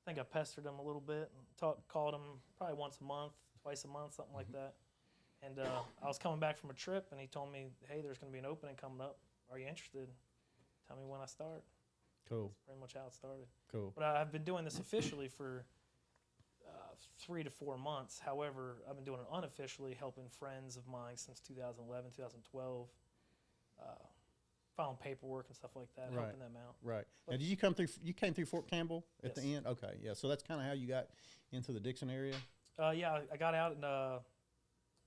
I think I pestered him a little bit and called him probably once a month, twice a month, something like that. And I was coming back from a trip, and he told me, hey, there's going to be an opening coming up. Are you interested? Tell me when I start. Cool. That's pretty much how it started. Cool. But I've been doing this officially for 3 to 4 months. However, I've been doing it unofficially, helping friends of mine since 2011, 2012, filing paperwork and stuff like that, helping them out. Right. But now, did you come through? You came through Fort Campbell at Yes. the end. Okay. Yeah. So that's kind of how you got into the Dixon area. Yeah, I got out in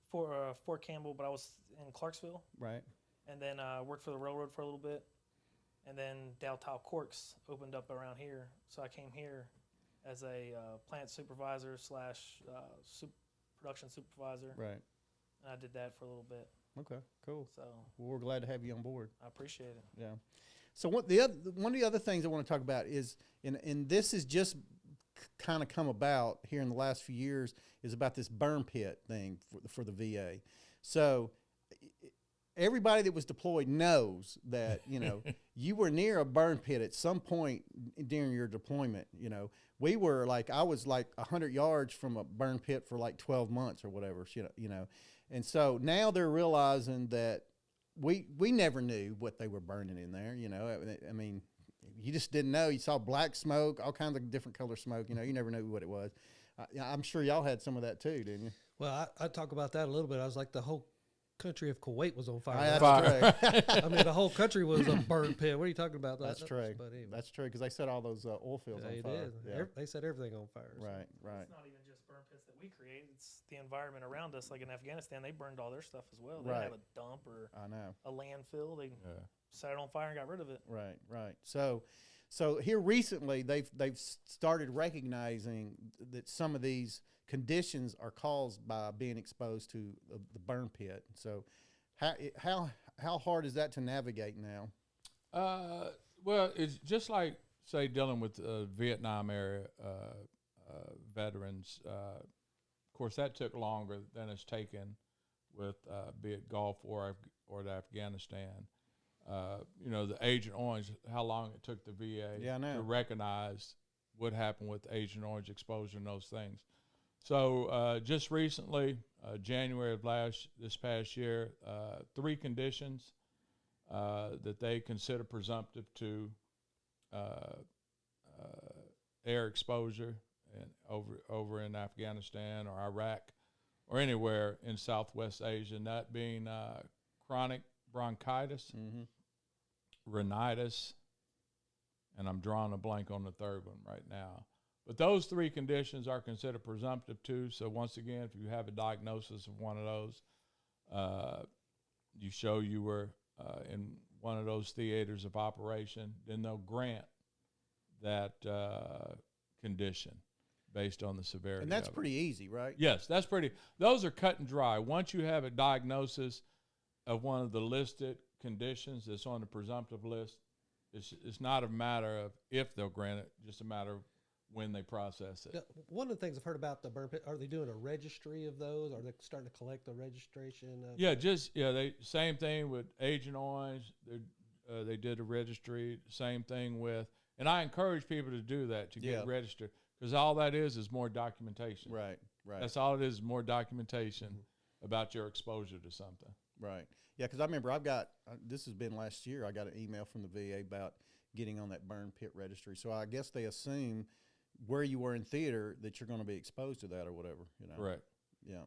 Fort Campbell, but I was in Clarksville, Right. and then worked for the railroad for a little bit, and then Daltile Corks opened up around here, so I came here as a plant supervisor / production supervisor. Right. And I did that for a little bit. Okay. Cool. So Well, we're glad to have you on board. I appreciate it. Yeah. So one of the other things I want to talk about is, and this is just kind of come about here in the last few years, is about this burn pit thing for the VA. So everybody that was deployed knows that, you were near a burn pit at some point during your deployment. I was like 100 yards from a burn pit for like 12 months or whatever, And so now they're realizing that we never knew what they were burning in there, I mean, you just didn't know. You saw black smoke, all kinds of different color smoke, you never knew what it was. I'm sure y'all had some of that too, didn't you? Well, I talk about that a little bit. I was like, the whole country of Kuwait was on fire. That's true. I mean, the whole country was a burn pit. What are you talking about? That's true. But anyway. That's true, because they set all those oil fields on fire. Did. Yeah. They set everything on fire. So. Right. It's not even just burn pits that we create. It's the environment around us. Like in Afghanistan, they burned all their stuff as well. They Right. didn't have a dump or I know. a landfill. They set it on fire and got rid of it. Right. So here recently, they've started recognizing that some of these conditions are caused by being exposed to the burn pit. So how hard is that to navigate now? Well, it's just like, say, dealing with Vietnam era veterans. Of course, that took longer than it's taken with be it Gulf or the Afghanistan. The Agent Orange, how long it took the VA to recognize what happened with Agent Orange exposure and those things. So just recently, January of this past year, 3 conditions that they consider presumptive to air exposure and over in Afghanistan or Iraq or anywhere in Southwest Asia, and that being chronic bronchitis, rhinitis, and I'm drawing a blank on the third one right now. But those 3 conditions are considered presumptive too. So once again, if you have a diagnosis of one of those, you show you were in one of those theaters of operation, then they'll grant that condition based on the severity. And that's of pretty easy, right? Yes, that's pretty. Those are cut and dry. Once you have a diagnosis of one of the listed conditions that's on the presumptive list, it's not a matter of if they'll grant it, just a matter of when they process it. Now, one of the things I've heard about the burn pit, are they doing a registry of those? Are they starting to collect the registration? They same thing with Agent Orange. They did a registry. Same thing with, and I encourage people to do that, to get registered, because all that is more documentation. Right. That's all it is, more documentation about your exposure to something. Right. Yeah, because I remember I've got, this has been last year, I got an email from the VA about getting on that burn pit registry. So I guess they assume where you were in theater that you're going to be exposed to that or whatever, Right. Yeah.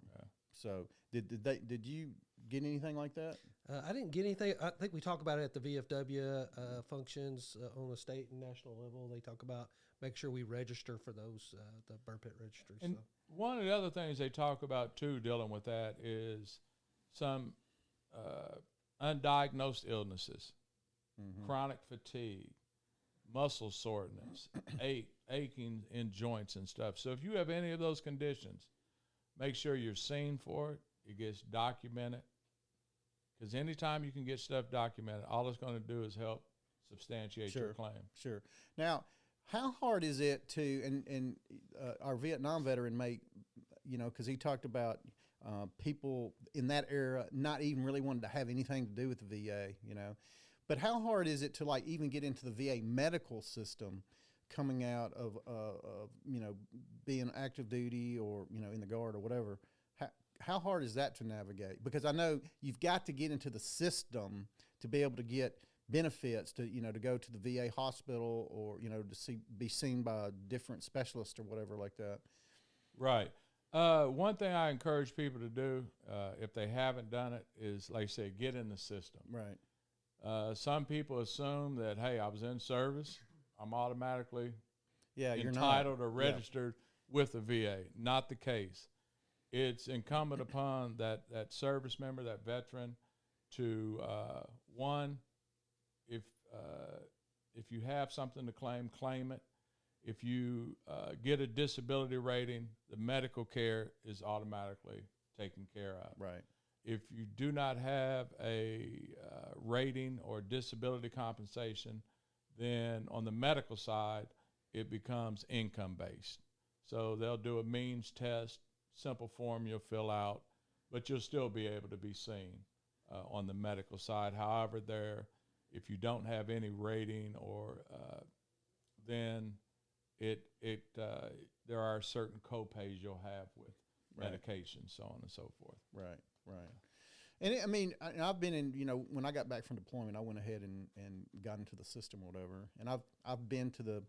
So did you get anything like that? I didn't get anything. I think we talk about it at the VFW functions on the state and national level. They talk about make sure we register for those, the burn pit registry. And one of the other things they talk about too, dealing with that, is some undiagnosed illnesses, chronic fatigue, muscle soreness, aching in joints and stuff. So if you have any of those conditions, make sure you're seen for it. It gets documented. Because anytime you can get stuff documented, all it's going to do is help substantiate your claim. Sure. Now, how hard is it to, and our Vietnam veteran because he talked about people in that era not even really wanting to have anything to do with the VA, But how hard is it to like even get into the VA medical system coming out of being active duty or, in the Guard or whatever? How hard is that to navigate? Because I know you've got to get into the system to be able to get benefits to, to go to the VA hospital or, to be seen by a different specialist or whatever like that. Right. One thing I encourage people to do, if they haven't done it, is, like I say, get in the system. Right. Some people assume that, hey, I was in service, I'm automatically entitled or registered with the VA. Not the case. It's incumbent upon that service member, that veteran, to one, if you have something to claim it. If you get a disability rating, the medical care is automatically taken care of. Right. If you do not have a rating or disability compensation, then on the medical side, it becomes income-based. So they'll do a means test, simple form you'll fill out, but you'll still be able to be seen on the medical side. However, if you don't have any rating or then there are certain co-pays you'll have with medication, so on and so forth. Right. And I've been in, when I got back from deployment, I went ahead and got into the system or whatever. And I've been to the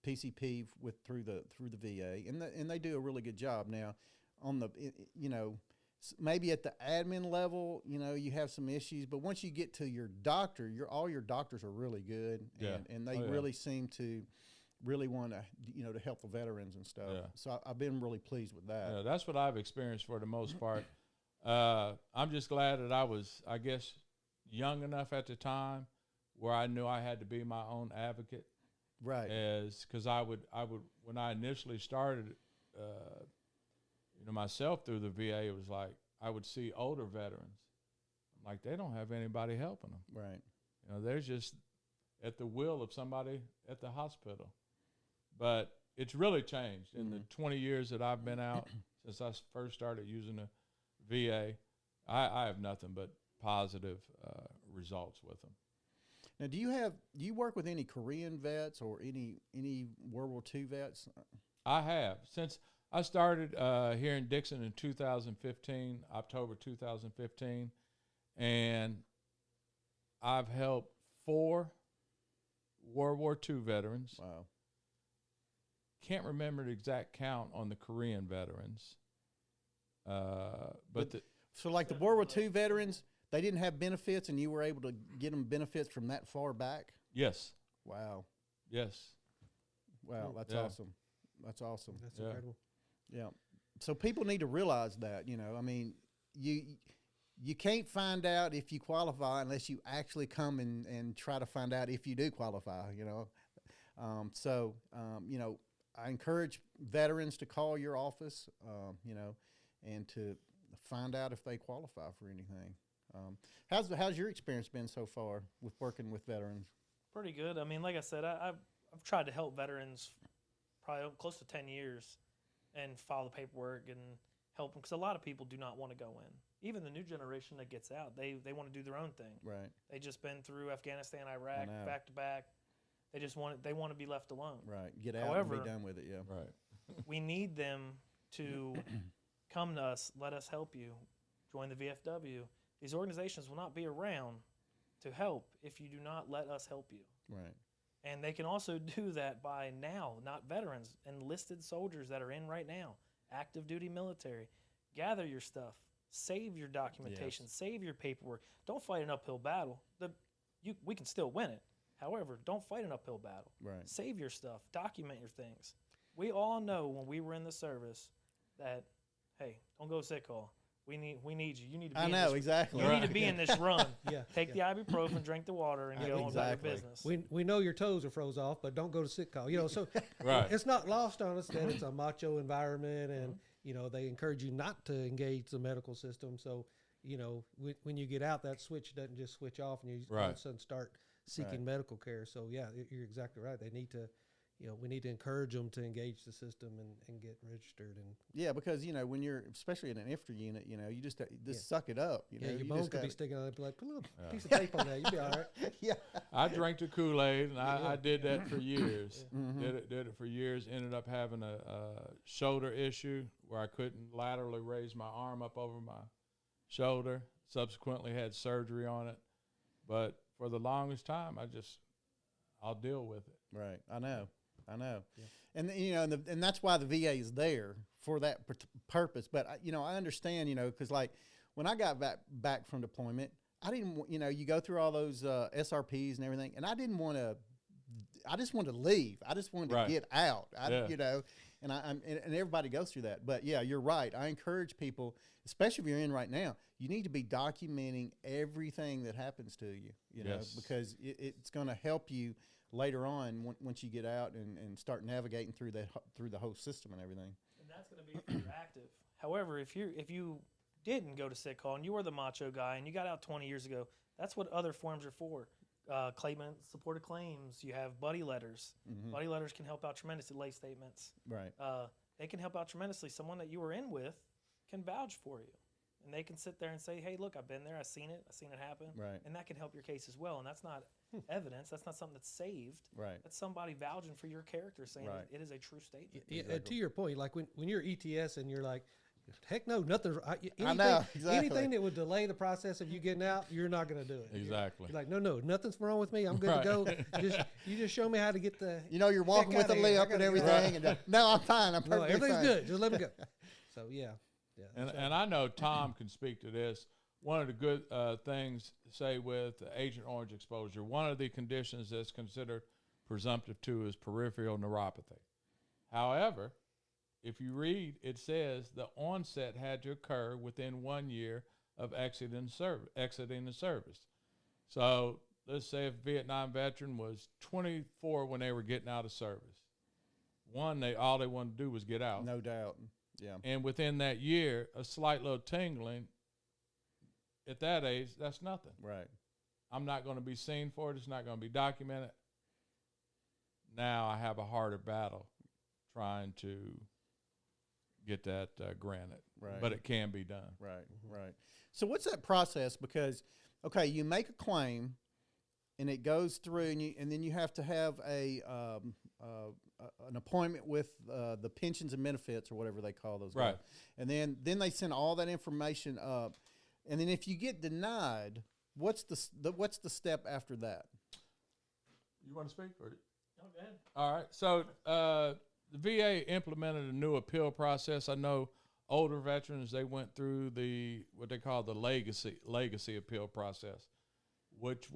PCP through the VA, and they do a really good job. Now, on the maybe at the admin level, you have some issues, but once you get to your doctor, all your doctors are really good, and they really seem to really want to to help the veterans and stuff. Yeah. So I've been really pleased with that. Yeah, that's what I've experienced for the most part. I'm just glad that I was, I guess, young enough at the time where I knew I had to be my own advocate. Right. Because I would when I initially started, myself through the VA, it was like I would see older veterans. I'm like, they don't have anybody helping them. Right. They're just at the will of somebody at the hospital. But it's really changed in the 20 years that I've been out since I first started using the VA. I have nothing but positive results with them. Now, do you work with any Korean vets or any World War II vets? I have. Since I started here in Dixon in 2015, October 2015, and I've helped 4 World War II veterans. Wow. Can't remember the exact count on the Korean veterans. So like the World War II veterans, they didn't have benefits, and you were able to get them benefits from that far back? Yes. Wow. Yes. Wow, that's awesome. That's awesome. That's incredible. Yeah. So people need to realize that, you can't find out if you qualify unless you actually come and try to find out if you do qualify, I encourage veterans to call your office, and to find out if they qualify for anything. How's your experience been so far with working with veterans? Pretty good. I mean, like I said, I've tried to help veterans probably close to 10 years and file the paperwork and help them, because a lot of people do not want to go in. Even the new generation that gets out, they want to do their own thing. Right. They just been through Afghanistan, Iraq, know. back to back. They just want to be left alone. Right. Get out However, and be done with it. Yeah. Right. We need them to come to us, let us help you, join the VFW. These organizations will not be around to help if you do not let us help you. Right. And they can also do that by now, not veterans, enlisted soldiers that are in right now, active duty military. Gather your stuff, save your documentation, save your paperwork. Don't fight an uphill battle. We can still win it. However, don't fight an uphill battle. Right. Save your stuff, document your things. We all know when we were in the service that, hey, don't go sick call. We need you. You need to be I in know, this, exactly. You need to be in this run. Yeah. Take the ibuprofen, drink the water, and go on about Exactly. your business. We know your toes are froze off, but don't go to sick call. You know, so Right. it's not lost on us that it's a macho environment, and you know they encourage you not to engage the medical system. So you know when you get out, that switch doesn't just switch off, and you all of a sudden start seeking medical care. So yeah, you're exactly right. They need to, you know, we need to encourage them to engage the system and get registered. And Yeah, because, you know, when you're, especially in an infantry unit, you know, you just suck it up. You know, your you bone just could be gotta- sticking out. Like, put a little piece of tape on there. You'll be all right. Yeah. I drank the Kool-Aid, and I did that for years. Did it for years. Ended up having a shoulder issue where I couldn't laterally raise my arm up over my shoulder. Subsequently had surgery on it. But for the longest time, I'll deal with it. Right. I know. Yeah. And you know, and that's why the VA is there for that purpose. But you know, I understand. You know, because like when I got back from deployment, I didn't. You know, you go through all those SRPs and everything, and I didn't want to. I just wanted to leave. I just wanted to get out. You know, and and everybody goes through that. But yeah, you're right. I encourage people, especially if you're in right now, you need to be documenting everything that happens to you. You know, because it's going to help you later on once you get out and start navigating through the whole system and everything. And that's going to be if you're active. However, if you didn't go to sick call and you were the macho guy and you got out 20 years ago, that's what other forms are for. Claimant supported claims. You have buddy letters. Buddy letters can help out tremendously. Lay statements. Right. They can help out tremendously. Someone that you were in with can vouch for you. And they can sit there and say, hey, look, I've been there. I've seen it happen. Right. And that can help your case as well. And that's not evidence. That's not something that's saved. Right. That's somebody vouching for your character, saying Right. it is a true statement. Yeah, to your point, like when you're ETS and you're like, heck no, nothing. I know, exactly. Anything that would delay the process of you getting out, you're not going to do it. Exactly. You're like, no, nothing's wrong with me. I'm good to go. You just show me how to get the. You know, you're walking with a limp and everything. And no, I'm fine. I'm perfectly everything's fine. good. Just let me go. So yeah. And I know Tom can speak to this. One of the good things, say, with Agent Orange exposure, one of the conditions that's considered presumptive to is peripheral neuropathy. However, if you read, it says the onset had to occur within 1 year of exiting the service. So let's say if a Vietnam veteran was 24 when they were getting out of service. One, all they wanted to do was get out. No doubt. Yeah. And within that year, a slight little tingling, at that age, that's nothing. Right. I'm not going to be seen for it. It's not going to be documented. Now I have a harder battle trying to get that granted. Right. But it can be done. Right. Right. So what's that process? Because, okay, you make a claim, and it goes through, and then you have to have an appointment with the pensions and benefits or whatever they call those. Right. Guys. And then they send all that information up, and then if you get denied, what's the step after that? You want to speak? Or? Oh, go ahead. All right. So the VA implemented a new appeal process. I know older veterans, they went through what they call the legacy appeal process, which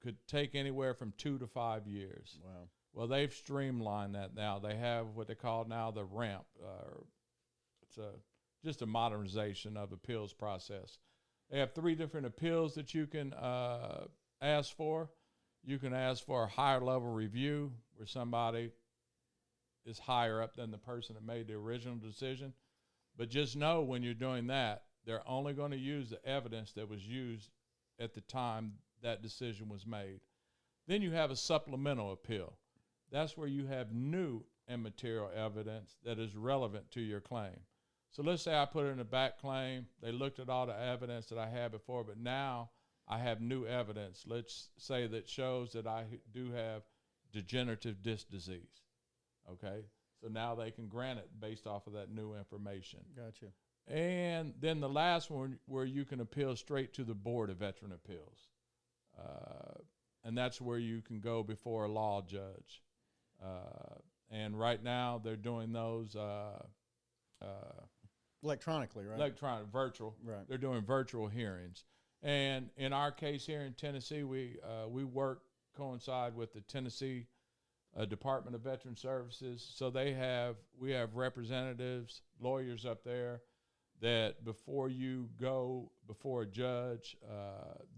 could take anywhere from 2 to 5 years. Wow. Well, they've streamlined that now. They have what they call now the RAMP. It's just a modernization of appeals process. They have 3 different appeals that you can ask for. You can ask for a higher level review where somebody is higher up than the person that made the original decision. But just know when you're doing that, they're only going to use the evidence that was used at the time that decision was made. Then you have a supplemental appeal. That's where you have new and material evidence that is relevant to your claim. So let's say I put in a back claim. They looked at all the evidence that I had before, but now I have new evidence. Let's say that shows that I do have degenerative disc disease. Okay, so now they can grant it based off of that new information. Gotcha. And then the last one where you can appeal straight to the Board of Veteran Appeals. And that's where you can go before a law judge. And right now they're doing those electronically, right? Electronic, virtual. Right. They're doing virtual hearings. And in our case here in Tennessee, we coincide with the Tennessee Department of Veteran Services. So we have representatives, lawyers up there that before you go before a judge,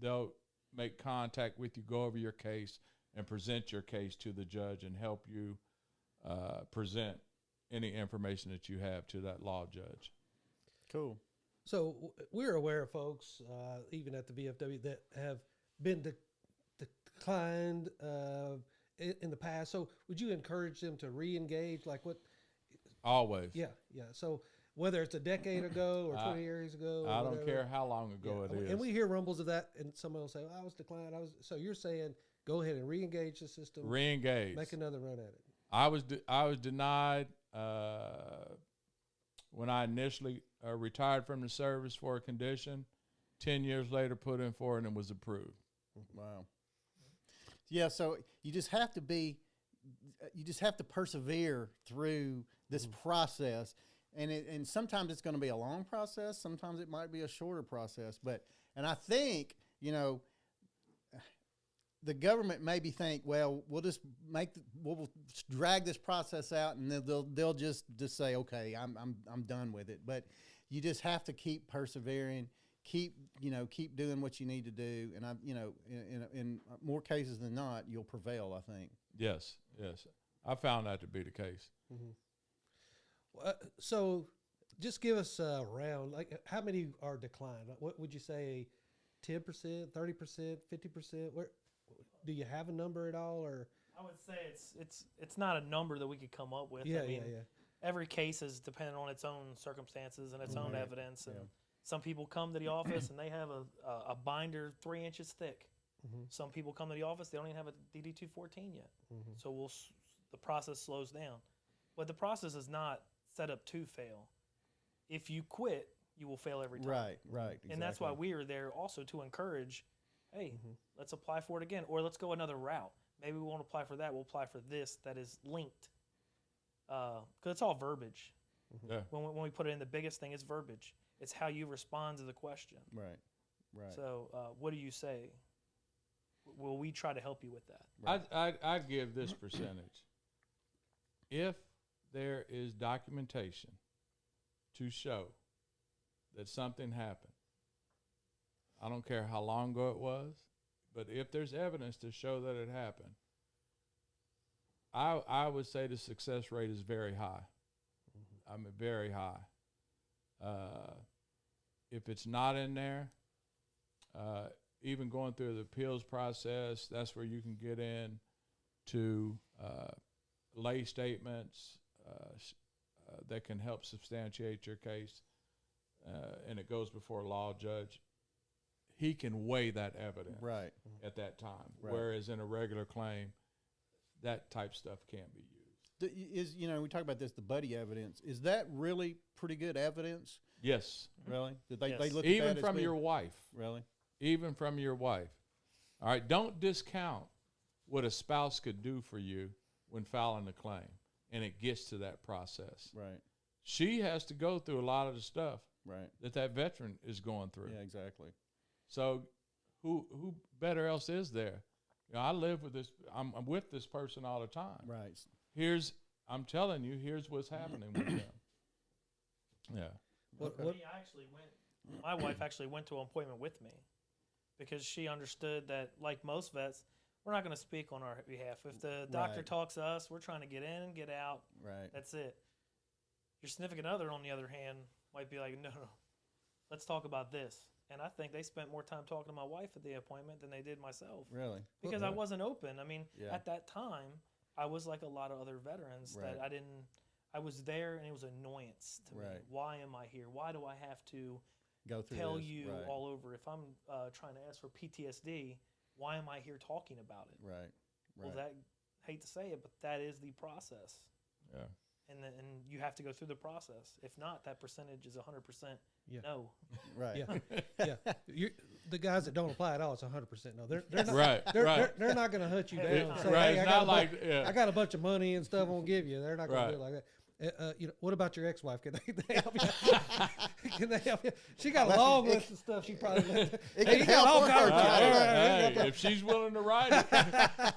they'll make contact with you, go over your case, and present your case to the judge and help you present any information that you have to that law judge. Cool. So we're aware of folks, even at the VFW, that have been declined in the past. So would you encourage them to re-engage? Like what? Always. Yeah. So whether it's a decade ago or 20 years ago. I don't care how long ago it is. And we hear rumbles of that, and someone will say, I was declined. So you're saying go ahead and re-engage the system. Re-engage. Make another run at it. I was denied when I initially retired from the service for a condition. 10 years later, put in for it and was approved. Wow. Yeah, so you just have to persevere through this process. And sometimes it's going to be a long process. Sometimes it might be a shorter process. And I think, the government maybe think, well, we'll drag this process out, and they'll just say, okay, I'm done with it. But you just have to keep persevering, keep doing what you need to do, and in more cases than not, you'll prevail, I think. Yes, I found that to be the case. Mm-hmm. So just give us a round, like how many are declined? What would you say, 10%, 30%, 50%? Where do you have a number at all, or? I would say it's not a number that we could come up with. I mean, every case is dependent on its own circumstances and its own evidence. And some people come to the office and they have a binder 3 inches thick. Mm-hmm. Some people come to the office, they don't even have a DD-214 yet. Mm-hmm. So the process slows down. But the process is not set up to fail. If you quit, you will fail every time. Right, exactly. And that's why we are there also to encourage, hey, let's apply for it again, or let's go another route. Maybe we won't apply for that. We'll apply for this that is linked. Because it's all verbiage. Mm-hmm. Yeah. When we put it in, the biggest thing is verbiage. It's how you respond to the question. Right. So what do you say? Will we try to help you with that? Right. I'd give this percentage. If there is documentation to show that something happened, I don't care how long ago it was, but if there's evidence to show that it happened, I would say the success rate is very high. Mm-hmm. I mean, very high. If it's not in there, even going through the appeals process, that's where you can get in to lay statements that can help substantiate your case, and it goes before a law judge. He can weigh that evidence at that time, whereas in a regular claim, that type stuff can't be used. We talk about this, the buddy evidence. Is that really pretty good evidence? Yes. Really? Did they look even at that from your wife? Really? Even from your wife. All right, don't discount what a spouse could do for you when filing a claim, and it gets to that process. Right. She has to go through a lot of the stuff that veteran is going through. Yeah, exactly. So who better else is there? I live with this. I'm with this person all the time. Right. I'm telling you, here's what's happening with them. Yeah. My wife actually went to an appointment with me because she understood that, like most vets, we're not going to speak on our behalf. If the doctor talks to us, we're trying to get in, get out. Right. That's it. Your significant other, on the other hand, might be like, no, let's talk about this. And I think they spent more time talking to my wife at the appointment than they did myself. Really? Because I wasn't open. I mean, at that time, I was like a lot of other veterans Right. that I was there and it was annoyance to me. Right. Why am I here? Why do I have to Go through tell this. you Right. all over? If I'm trying to ask for PTSD, why am I here talking about it? Right. Well, that hate to say it, but that is the process. Yeah. And you have to go through the process. If not, that percentage is 100% no. Right. Yeah, yeah. The guys that don't apply at all, it's 100% no. They're not, Right. They're not going to hunt you down. And say, Right. Hey, It's I not like I got a bunch of money and stuff. I'm gonna give you. They're not going to do it Right. like that. What about your ex-wife? Can they help you? Can they help you? She got a long list of stuff. She probably It can help or hurt you. Hey, if she's willing to write it,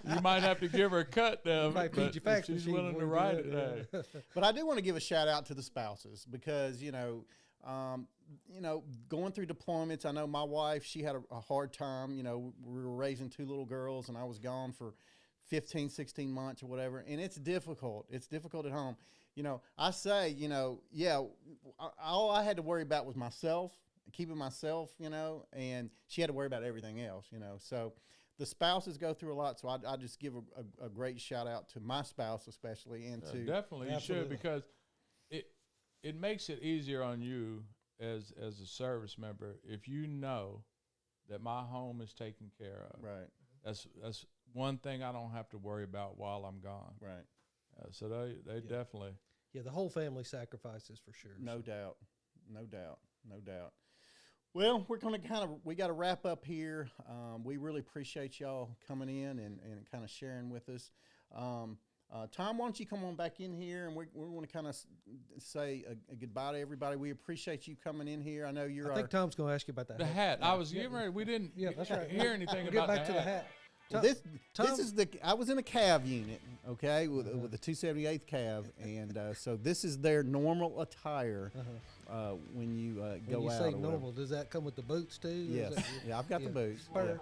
you might have to give her a cut. Might feed But you fax if she's machine willing to before you write do it, it, hey. But I do want to give a shout out to the spouses because going through deployments. I know my wife; she had a hard time. We were raising 2 little girls, and I was gone for 15, 16 months or whatever, and it's difficult. It's difficult at home. I say, all I had to worry about was myself, keeping myself, and she had to worry about everything else, So the spouses go through a lot. So I just give a great shout out to my spouse, especially, and to Definitely you should, because it makes it easier on you as a service member if you know that my home is taken care of. Right. That's one thing I don't have to worry about while I'm gone. Right. So they definitely. Yeah, the whole family sacrifices for sure. No doubt. No doubt. No doubt. Well, we're going to we got to wrap up here. We really appreciate y'all coming in and kind of sharing with us. Tom, why don't you come on back in here, and we want to kind of say a goodbye to everybody. We appreciate you coming in here. I know I think Tom's going to ask you about that. The hat. I was getting ready. We didn't that's right. hear anything We'll about get back to the hat. Well, this is I was in a Cav unit, okay, with the 278th Cav, and so this is their normal attire when you go when you out. say or normal, does that come with the boots too? Yes. Yeah, I've got the boots. Spur.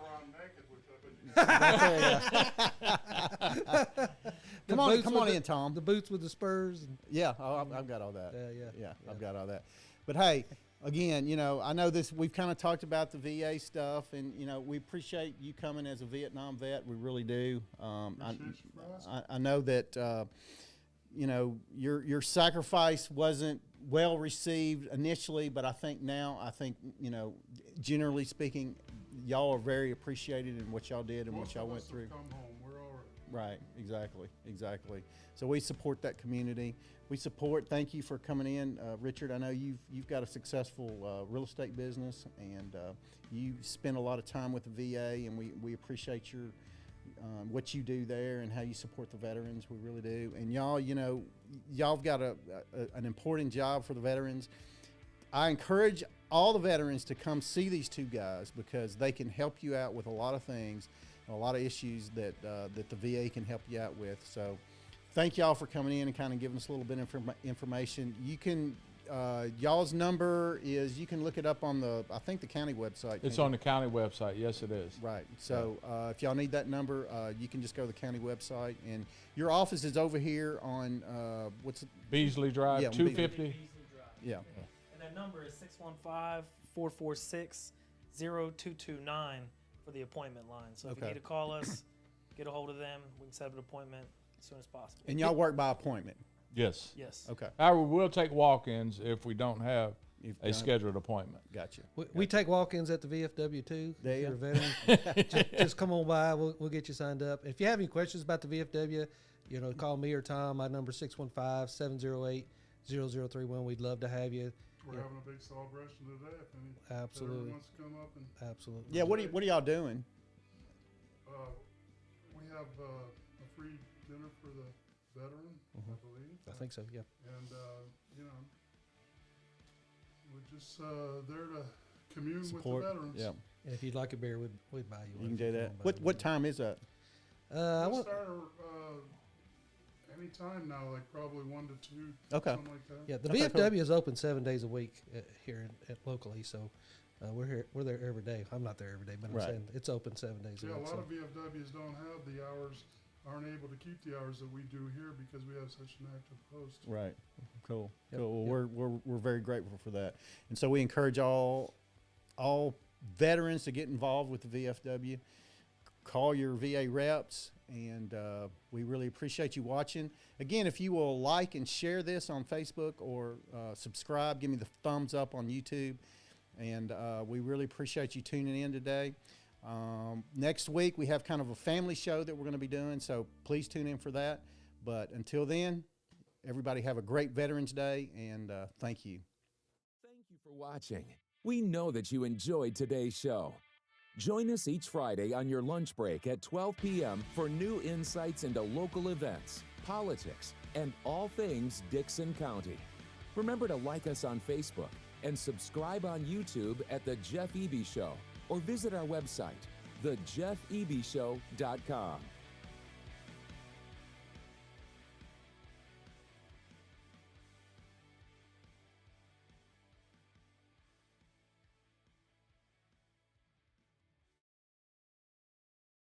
Come on in, Tom. The boots with the spurs. And, yeah, I've got all that. Yeah, I've got all that. But hey, again, I know this. We've kind of talked about the VA stuff, and we appreciate you coming as a Vietnam vet. We really do. I know that your sacrifice wasn't well received initially, but I think generally speaking, y'all are very appreciated in what y'all did and what y'all went through. Come home. We're all right. Right, exactly. So we support that community. Thank you for coming in, Richard. I know you've got a successful real estate business, and you spend a lot of time with the VA, and we appreciate your what you do there and how you support the veterans. We really do. And y'all've got an important job for the veterans. I encourage all the veterans to come see these two guys because they can help you out with a lot of things and a lot of issues that the VA can help you out with. So thank y'all for coming in and kind of giving us a little bit of information. You can, y'all's number is, you can look it up on the county website. It's on the county website. Yes, it is. Right. So if y'all need that number, you can just go to the county website. And your office is over here on, Beasley Drive, Yeah, 250. Beasley Drive. Yeah. And that number is 615-446-0229 for the appointment line. So if you Okay. need to call us, get a hold of them. We can set up an appointment as soon as possible. And y'all work by appointment. Yes. Yes. Okay. However, we'll take walk-ins if we don't have You've a done- scheduled appointment. Gotcha. we take walk-ins at the VFW too. There If you you're a veteran, just come on by. We'll get you signed up. If you have any questions about the VFW, call me or Tom. My number is 615-708-0031. We'd love to have you. We're having a big celebration today. If any Absolutely. veteran wants to come up and Absolutely. Yeah. What are y'all doing? we have a free dinner for the veteran, I believe. I think so. Yeah. And we're just there to commune Support. with the veterans. Yeah. And if you'd like a beer, we'd buy you one. You can if do come that. on by. What time is that? I We'll want. start any time now, like probably 1 to 2, Okay. something like that. Yeah, the Okay, VFW is open 7 days a week here locally, so we're there every day. I'm not there every day, but I'm Right. saying it's open 7 days Yeah, a a week. lot So. of VFWs don't have the hours, aren't able to keep the hours that we do here because we have such an active post. Right. Cool. Yep, Cool. yep. Well, we're very grateful for that, and so we encourage all veterans to get involved with the VFW. Call your VA reps and we really appreciate you watching. Again, if you will like and share this on Facebook or subscribe, give me the thumbs up on YouTube, and we really appreciate you tuning in today. Next week, we have kind of a family show that we're going to be doing, so please tune in for that. But until then, everybody have a great Veterans Day, and thank you. Thank you for watching. We know that you enjoyed today's show. Join us each Friday on your lunch break at 12 p.m. for new insights into local events, politics, and all things Dickson County. Remember to like us on Facebook and subscribe on YouTube at The Jeff Eby Show, or visit our website, thejeffebyshow.com.